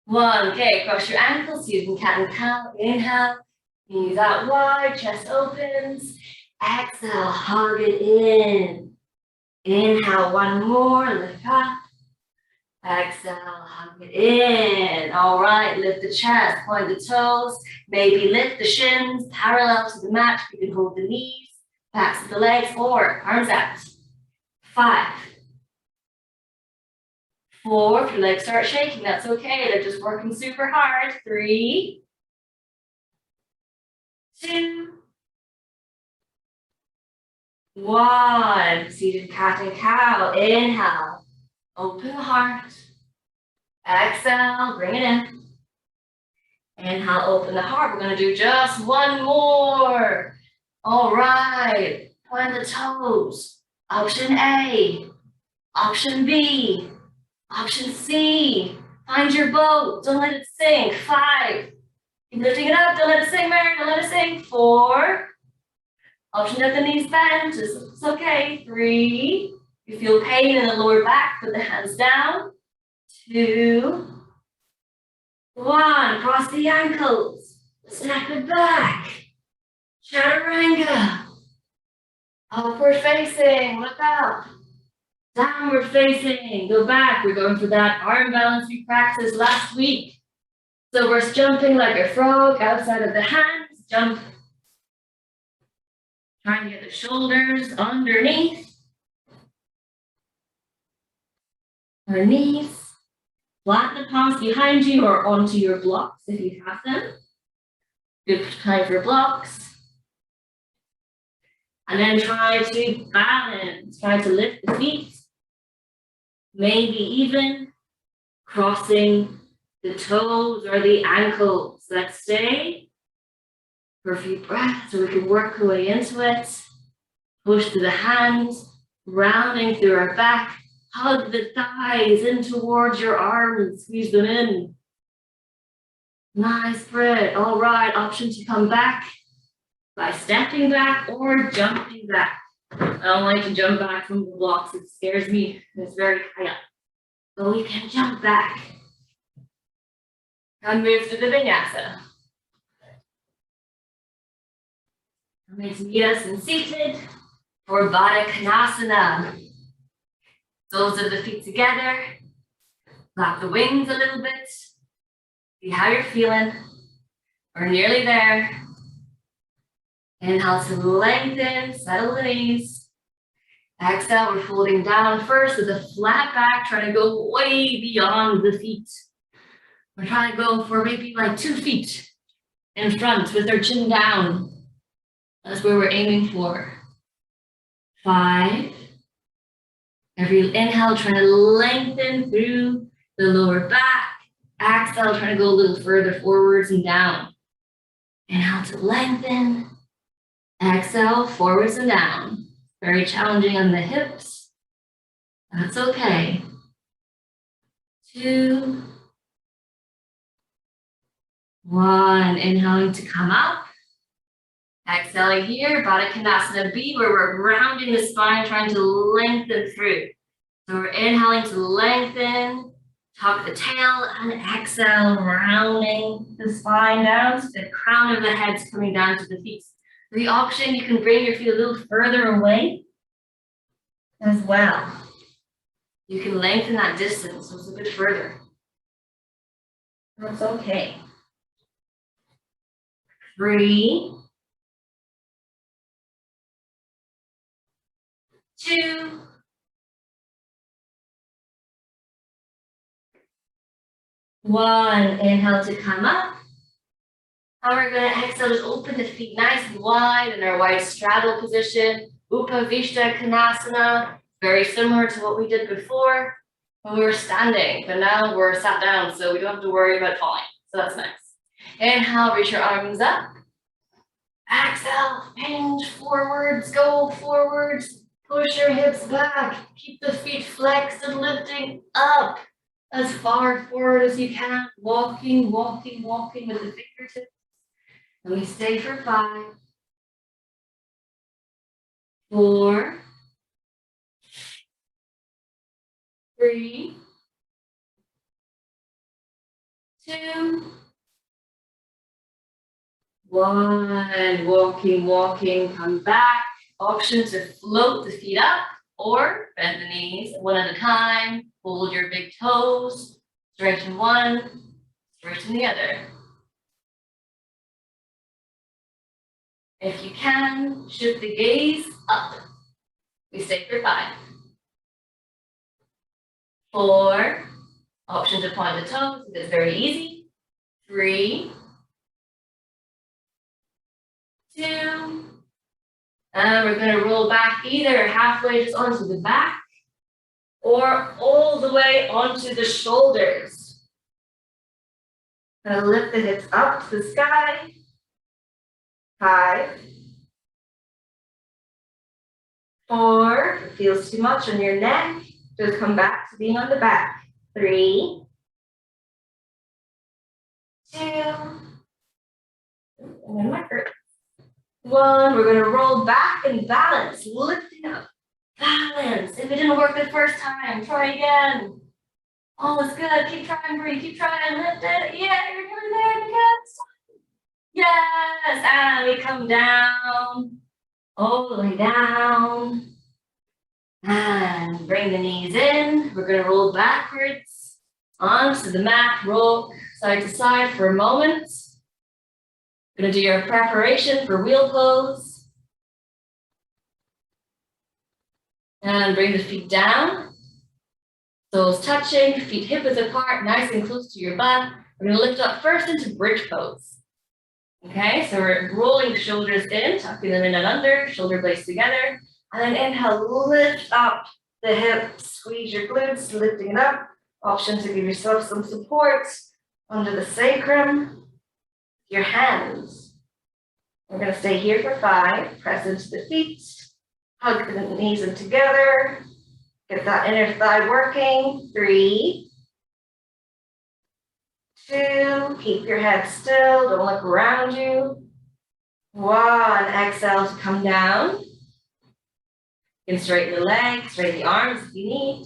Speaker 1: 1. Okay, cross your ankles, using cat and cow. Inhale, Knees out wide, chest opens. Exhale, hug it in. Inhale, one more, lift up. Exhale, hug it in. All right, lift the chest, point the toes. Maybe lift the shins parallel to the mat. You can hold the knees, backs of the legs, or arms out. 5, 4, if your legs start shaking, that's okay. They're just working super hard. 3, 2, 1. Seated cat and cow. Inhale, open the heart. Exhale, bring it in. Inhale, open the heart. We're going to do just one more. All right, point the toes. Option A, option B, option C. Find your boat. Don't let it sink. 5. Keep lifting it up. Don't let it sink, Mary. Don't let it sink. 4. Option at the knees bend. It's okay. 3. If you feel pain in the lower back, put the hands down. 2, 1. Cross the ankles. Snap it back. Chaturanga. Upward facing. Look up. Downward facing. Go back. We're going for that arm balance we practiced last week. So we're jumping like a frog outside of the hands. Jump. Trying to get the shoulders underneath. Our knees. Flatten the palms behind you or onto your blocks if you have them. Good time for blocks. And then try to balance. Try to lift the feet. Maybe even crossing the toes or the ankles. Let's stay for a few breaths so we can work our way into it. Push through the hands, rounding through our back. Hug the thighs in towards your arms, squeeze them in. Nice breath. All right, option to come back by stepping back or jumping back. I don't like to jump back from the blocks. It scares me. It's very high up. But we can jump back. And move to the vinyasa. Coming to meet us in seated for Baddha Konasana. Soles of the feet together. Flap the wings a little bit. See how you're feeling. We're nearly there. Inhale to lengthen, settle the knees. Exhale, we're folding down first with a flat back, trying to go way beyond the feet. We're trying to go for maybe like 2 feet in front with our chin down. That's where we're aiming for. 5. Every inhale, trying to lengthen through the lower back. Exhale, trying to go a little further forwards and down. Inhale to lengthen. Exhale, forwards and down. Very challenging on the hips. That's okay. 2, 1. Inhaling to come up. Exhaling here, Baddha Konasana B, where we're rounding the spine, trying to lengthen through. So we're inhaling to lengthen, tuck the tail, and exhale, rounding the spine down. So the crown of the head's coming down to the feet. The option, you can bring your feet a little further away as well. You can lengthen that distance, so it's a bit further. That's okay. 3, 2, 1. Inhale to come up. And we're going to exhale, just open the feet nice and wide in our wide straddle position. Upavishta Konasana, very similar to what we did before when we were standing, but now we're sat down, so we don't have to worry about falling. So that's nice. Inhale, reach your arms up. Exhale, hinge forwards, go forwards. Push your hips back. Keep the feet flexed and lifting up as far forward as you can. Walking, walking, walking with the fingertips. And we stay for 5, 4, 3, 2, One, walking, come back. Option to float the feet up or bend the knees one at a time. Hold your big toes. Straighten one, straighten the other. If you can, shift the gaze up. We stay for 5. 4. Option to point the toes. It's very easy. 3. 2. And we're going to roll back either halfway just onto the back or all the way onto the shoulders. Gonna lift the hips up to the sky. 5. 4. If it feels too much on your neck, just come back to being on the back. 3. 2. And then my hurt. 1. We're gonna roll back and balance, lifting up. Balance. If it didn't work the first time, try again. All is good. Keep trying, breathe. Keep trying, lift it. Yeah, you're doing there. Good. Yes. And we come down. All the way down. And bring the knees in. We're going to roll backwards onto the mat. Roll side to side for a moment. Going to do your preparation for wheel pose. And bring the feet down. Soles touching, feet hip width apart, nice and close to your butt. We're going to lift up first into bridge pose. Okay, so we're rolling the shoulders in, tucking them in and under, shoulder blades together. And then inhale, lift up the hips, squeeze your glutes, lifting it up. Option to give yourself some support under the sacrum. Your hands. We're going to stay here for 5. Press into the feet. Hug the knees in together. Get that inner thigh working. 3. 2. Keep your head still. Don't look around you. 1. Exhale to come down. You can straighten the legs, straighten the arms if you need.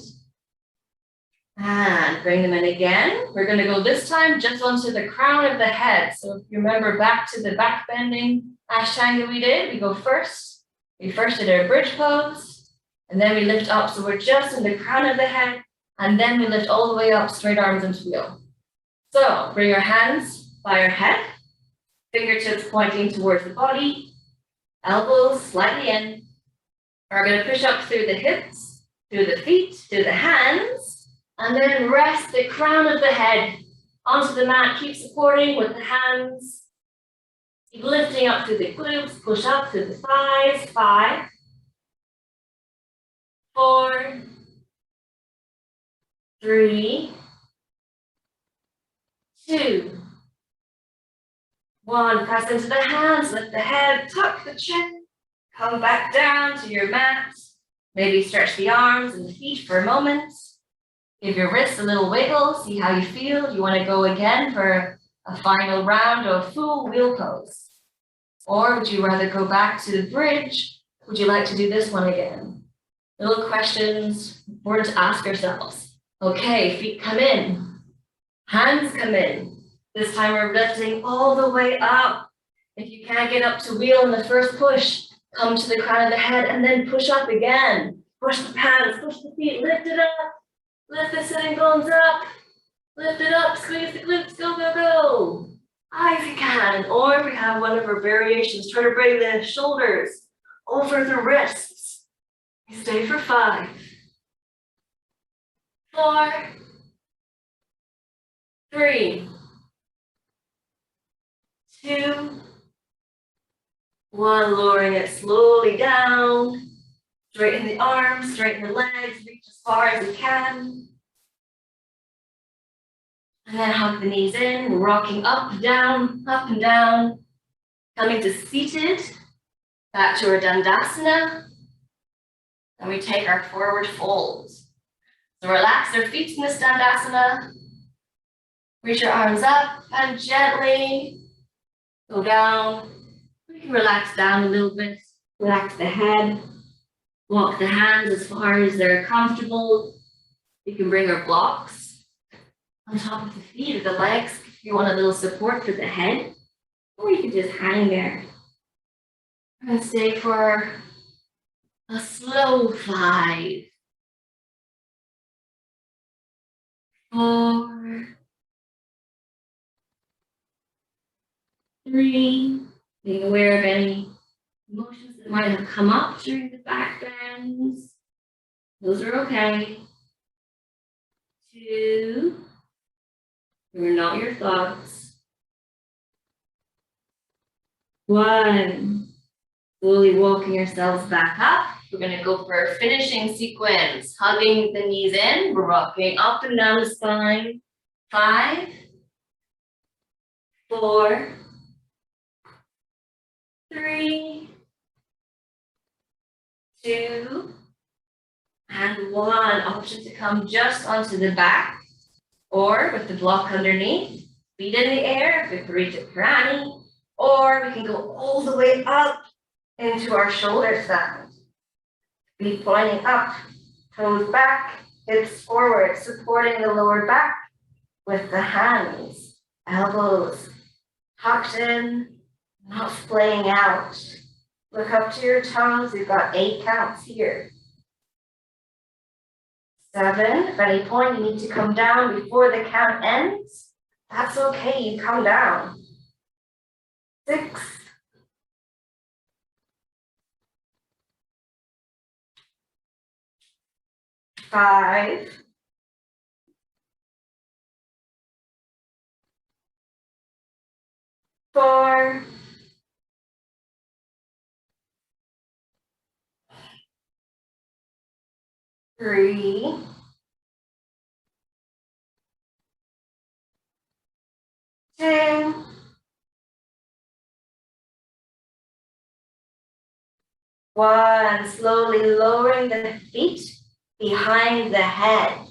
Speaker 1: And bring them in again. We're going to go this time just onto the crown of the head. So if you remember back to the back bending Ashtanga we did, we go first. We first did our bridge pose, and then we lift up. So we're just in the crown of the head, and then we lift all the way up, straight arms into wheel. So bring your hands by your head, fingertips pointing towards the body, elbows slightly in. We're going to push up through the hips, through the feet, through the hands, and then rest the crown of the head onto the mat. Keep supporting with the hands. Keep lifting up through the glutes, push up through the thighs. 5, 4, 3, 2, 1. Press into the hands, lift the head, tuck the chin, come back down to your mat. Maybe stretch the arms and the feet for a moment. Give your wrists a little wiggle, see how you feel. You want to go again for a final round of full wheel pose. Or would you rather go back to the bridge? Would you like to do this one again? Little questions, important to ask ourselves. Okay, feet come in, hands come in. This time we're lifting all the way up. If you can't get up to wheel in the first push, come to the crown of the head and then push up again. Push the hands, push the feet, lift it up. Lift the sitting bones up. Lift it up, squeeze the glutes, go, go, go. If you can. Or we have one of our variations. Try to bring the shoulders over the wrists. We stay for 5, 4, 3, 2, 1. Lowering it slowly down. Straighten the arms, straighten the legs, reach as far as you can. And then hug the knees in, rocking up and down, coming to seated, back to our Dandasana. And we take our forward fold. So relax our feet in this Dandasana. Reach your arms up and gently go down. We can relax down a little bit, relax the head. Walk the hands as far as they're comfortable. We can bring our blocks on top of the feet or the legs if you want a little support for the head. Or you can just hang there and stay for a slow 5, 4, 3. Being aware of any emotions that might have come up during the back bends. Those are okay. 2. They're not your thoughts. 1. Slowly walking yourselves back up. We're going to go for a finishing sequence. Hugging the knees in. We're rocking up and down the spine. 5, 4, 3, 2, and 1. Option to come just onto the back or with the block underneath. Feet in the air, Viparita Prani, or we can go all the way up into our shoulder stand. Feet pointing up, toes back, hips forward, supporting the lower back with the hands, elbows tucked in, not splaying out. Look up to your toes. We've got 8 counts here. 7, at any point you need to come down before the count ends. That's okay, you come down. 6, 5, 4, 3, 2, 1. Slowly lowering the feet behind the head.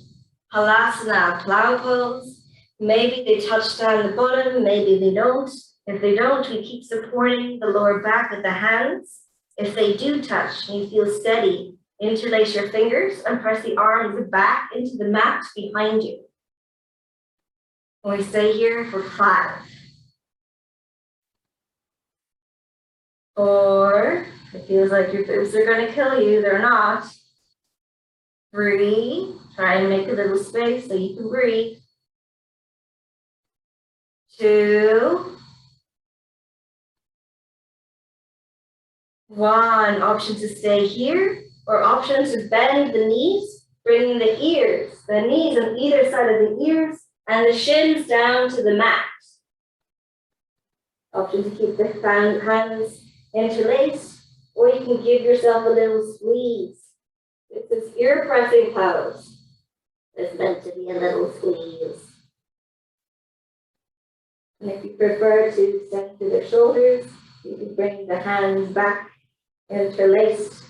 Speaker 1: Halasana, plow pose. Maybe they touch down the bottom, maybe they don't. If they don't, we keep supporting the lower back with the hands. If they do touch and you feel steady, interlace your fingers and press the arms back into the mat behind you. And we stay here for 5, 4, it feels like your boobs are going to kill you, they're not. 3, try and make a little space so you can breathe. 2, 1. Option to stay here or option to bend the knees, bringing the knees on either side of the ears and the shins down to the mat. Option to keep the hands interlaced, or you can give yourself a little squeeze. This is ear pressing pose. It's meant to be a little squeeze. And if you prefer to extend to the shoulders, you can bring the hands back interlaced.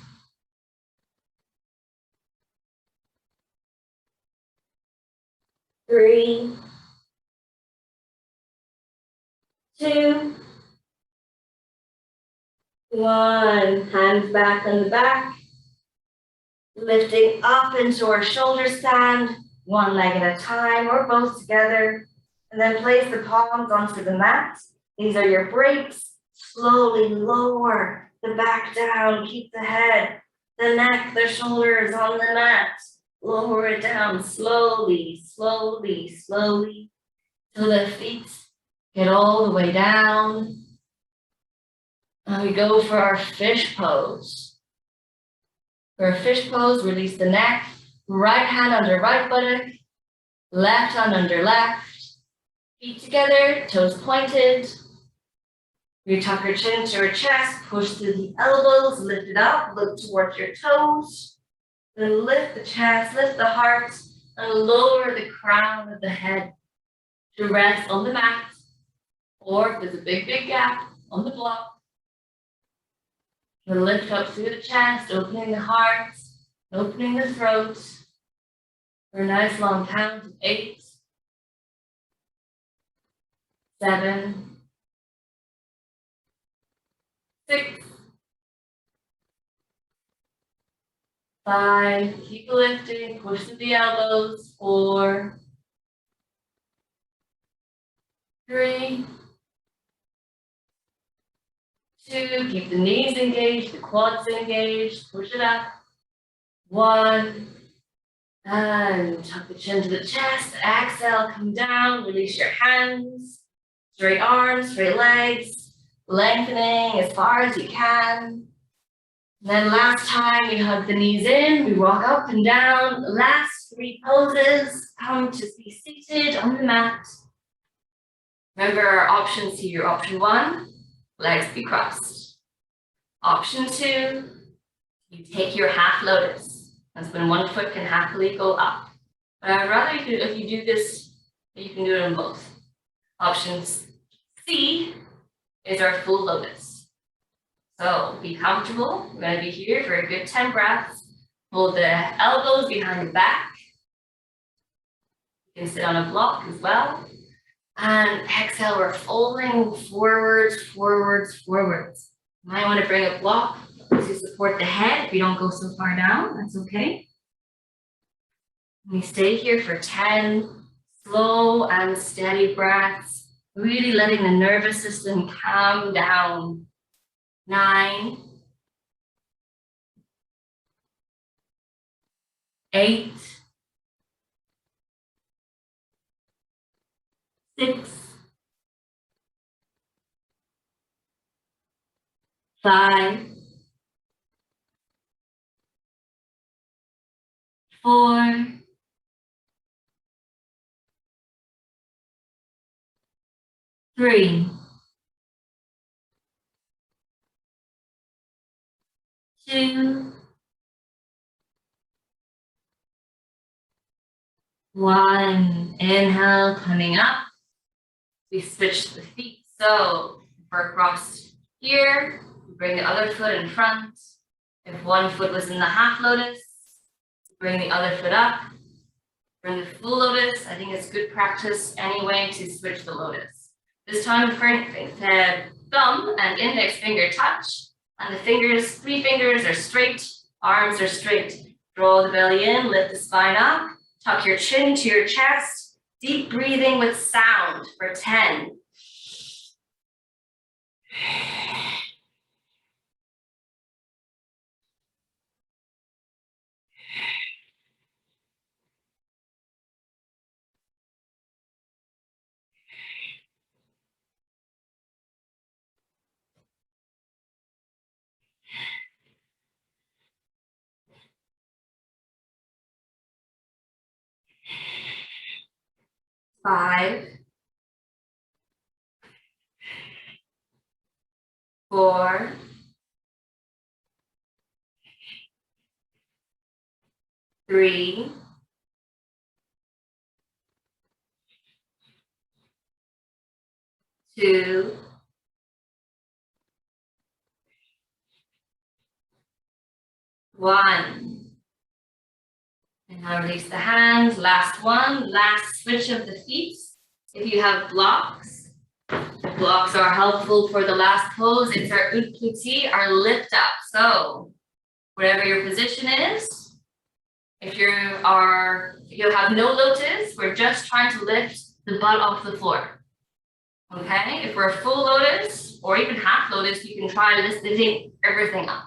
Speaker 1: Three, 2, 1. Hands back on the back. Lifting up into our shoulder stand, one leg at a time or both together. And then place the palms onto the mat. These are your breaks. Slowly lower the back down. Keep the head, the neck, the shoulders on the mat. Lower it down slowly, slowly, slowly, till the feet get all the way down. And we go for our fish pose. For a fish pose, release the neck, right hand under right buttock, left hand under left, feet together, toes pointed. You tuck your chin to your chest, push through the elbows, lift it up, look towards your toes. Then lift the chest, lift the heart, and lower the crown of the head to rest on the mat, or if there's a big, big gap, on the block. We'll lift up through the chest, opening the heart, opening the throat, for a nice long count of 8, 7, 6, 5, keep lifting, push through the elbows, 4, 3, 2, keep the knees engaged, the quads engaged, push it up. 1, and tuck the chin to the chest, exhale, come down, release your hands, straight arms, straight legs, lengthening as far as you can. And then last time we hug the knees in, we walk up and down. Last 3 poses, come to be seated on the mat. Remember our options here. Option 1, legs be crossed. Option 2, you take your half lotus. That's when one foot can happily go up. But I'd rather if you do this, you can do it on both. Option C is our full lotus. So be comfortable. We're going to be here for a good 10 breaths. Hold the elbows behind the back. You can sit on a block as well. And exhale, we're folding forwards, forwards, forwards. You might want to bring a block to support the head. If you don't go so far down, that's okay. We stay here for 10 slow and steady breaths, really letting the nervous system calm down. 9, 8, 6, 5, 4, 3, 2, 1. Inhale, coming up. We switch the feet. So if we're crossed here, we bring the other foot in front. If one foot was in the half lotus, bring the other foot up. Bring the full lotus. I think it's good practice anyway to switch the lotus. This time the thumb and index finger touch, and the fingers, 3 fingers are straight, arms are straight. Draw the belly in, lift the spine up, tuck your chin to your chest, deep breathing with sound for 10. 5, 4, 3, 2, 1. And now release the hands. Last one, last switch of the feet. If you have blocks, the blocks are helpful for the last pose. It's our utplati, our lift up. So whatever your position is, if you have no lotus, we're just trying to lift the butt off the floor. Okay, if we're a full lotus or even half lotus, you can try lifting everything up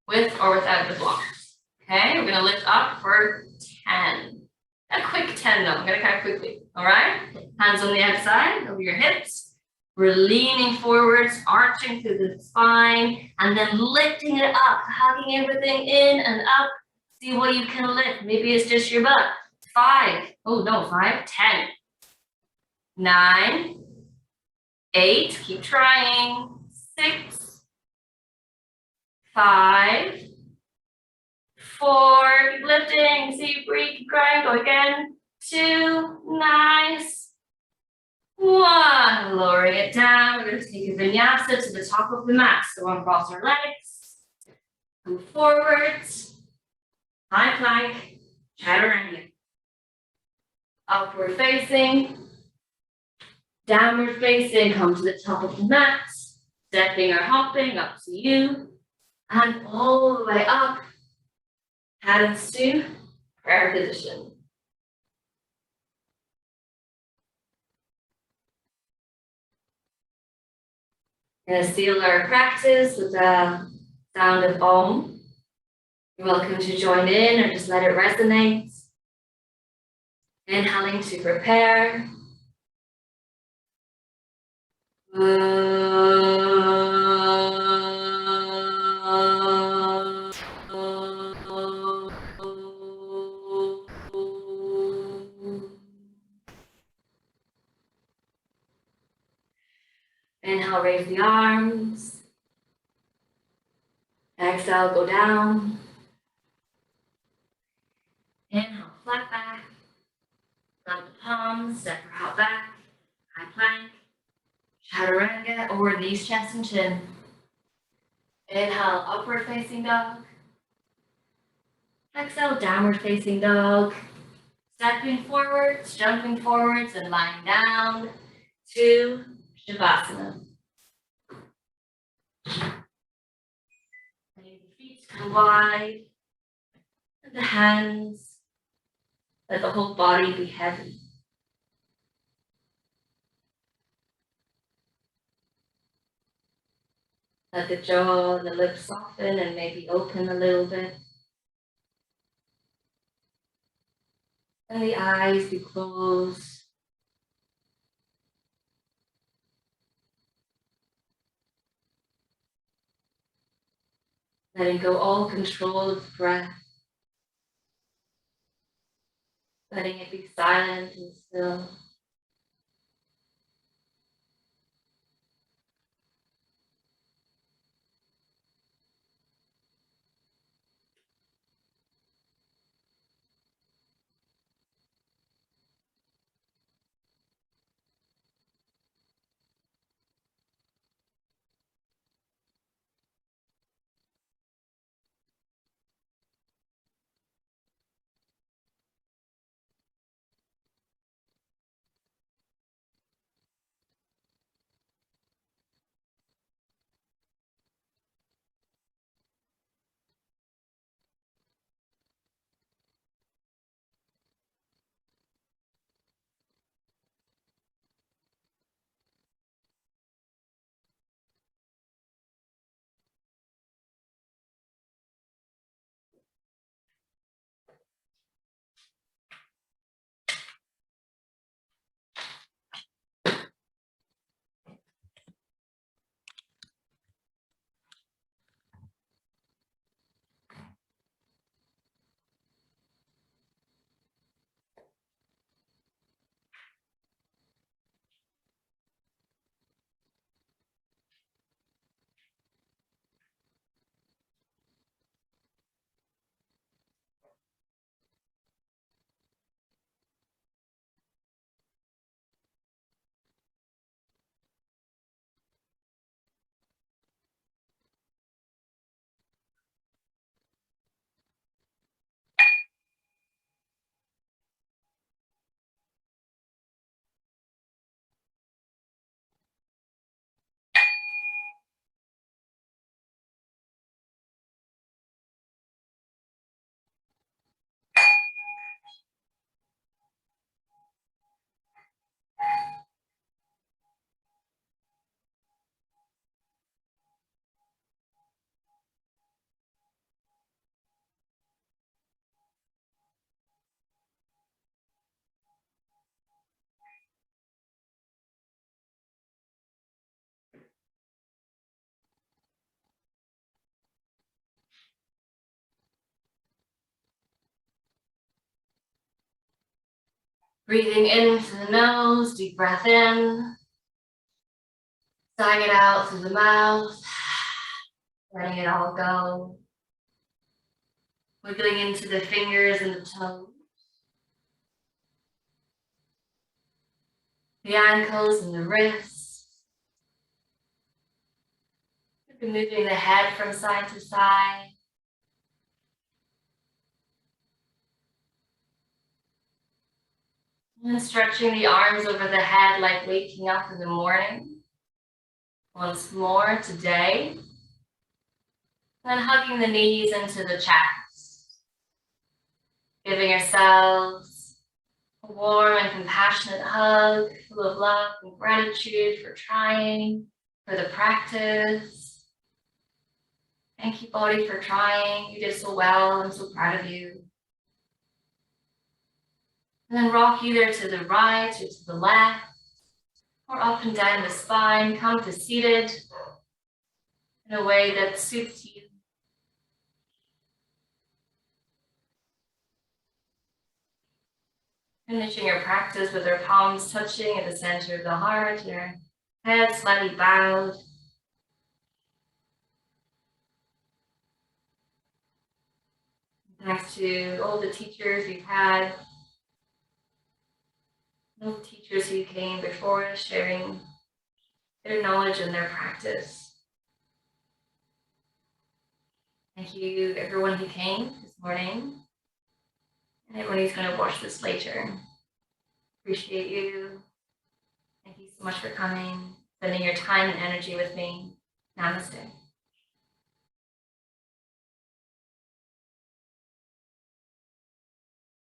Speaker 1: with or without the blocks. Okay, we're gonna lift up for 10. A quick 10 though, I'm gonna kind of quickly, all right? Hands on the outside, over your hips. We're leaning forwards, arching through the spine, and then lifting it up, hugging everything in and up. See what you can lift. Maybe it's just your butt. 5, 10. 9, 8, keep trying. 6, 5, 4, keep lifting, see, breathe, keep crying, go again. 2, nice. 1, lowering it down. We're going to take a vinyasa to the top of the mat. So uncross our legs, move forwards, high plank, chaturanga. Upward facing, downward facing, come to the top of the mat, stepping or hopping, up to you, and all the way up. Hands to prayer position. We're gonna seal our practice with the sound of Om. You're welcome to join in or just let it resonate. Inhaling to prepare. Inhale, raise the arms. Exhale, go down. Inhale, flat back. Plant the palms, step your out back. High plank. Chaturanga or knees, chest, and chin. Inhale, upward facing dog. Exhale, downward facing dog. Stepping forwards, jumping forwards, and lying down to Shavasana. Letting the feet come wide, and the hands, let the whole body be heavy. Let the jaw and the lips soften and maybe open a little bit. And the eyes be closed. Letting go all control of the breath. Letting it be silent and still. Breathing in through the nose, deep breath in. Sighing it out through the mouth. Letting it all go. Wiggling into the fingers and the toes. The ankles and the wrists. Moving the head from side to side. And stretching the arms over the head like waking up in the morning. Once more today. And hugging the knees into the chest. Giving yourselves a warm and compassionate hug full of love and gratitude for trying. for the practice. Thank you, body, for trying. You did so well. I'm so proud of you. And then rock either to the right or to the left, or up and down the spine. Come to seated in a way that suits you. Finishing your practice with our palms touching at the center of the heart, your head slightly bowed. Thanks to all the teachers we've had, all the teachers who came before us, sharing their knowledge and their practice. Thank you, everyone who came this morning, and everyone who's going to watch this later. Appreciate you. Thank you so much for coming, spending your time and energy with me. Namaste.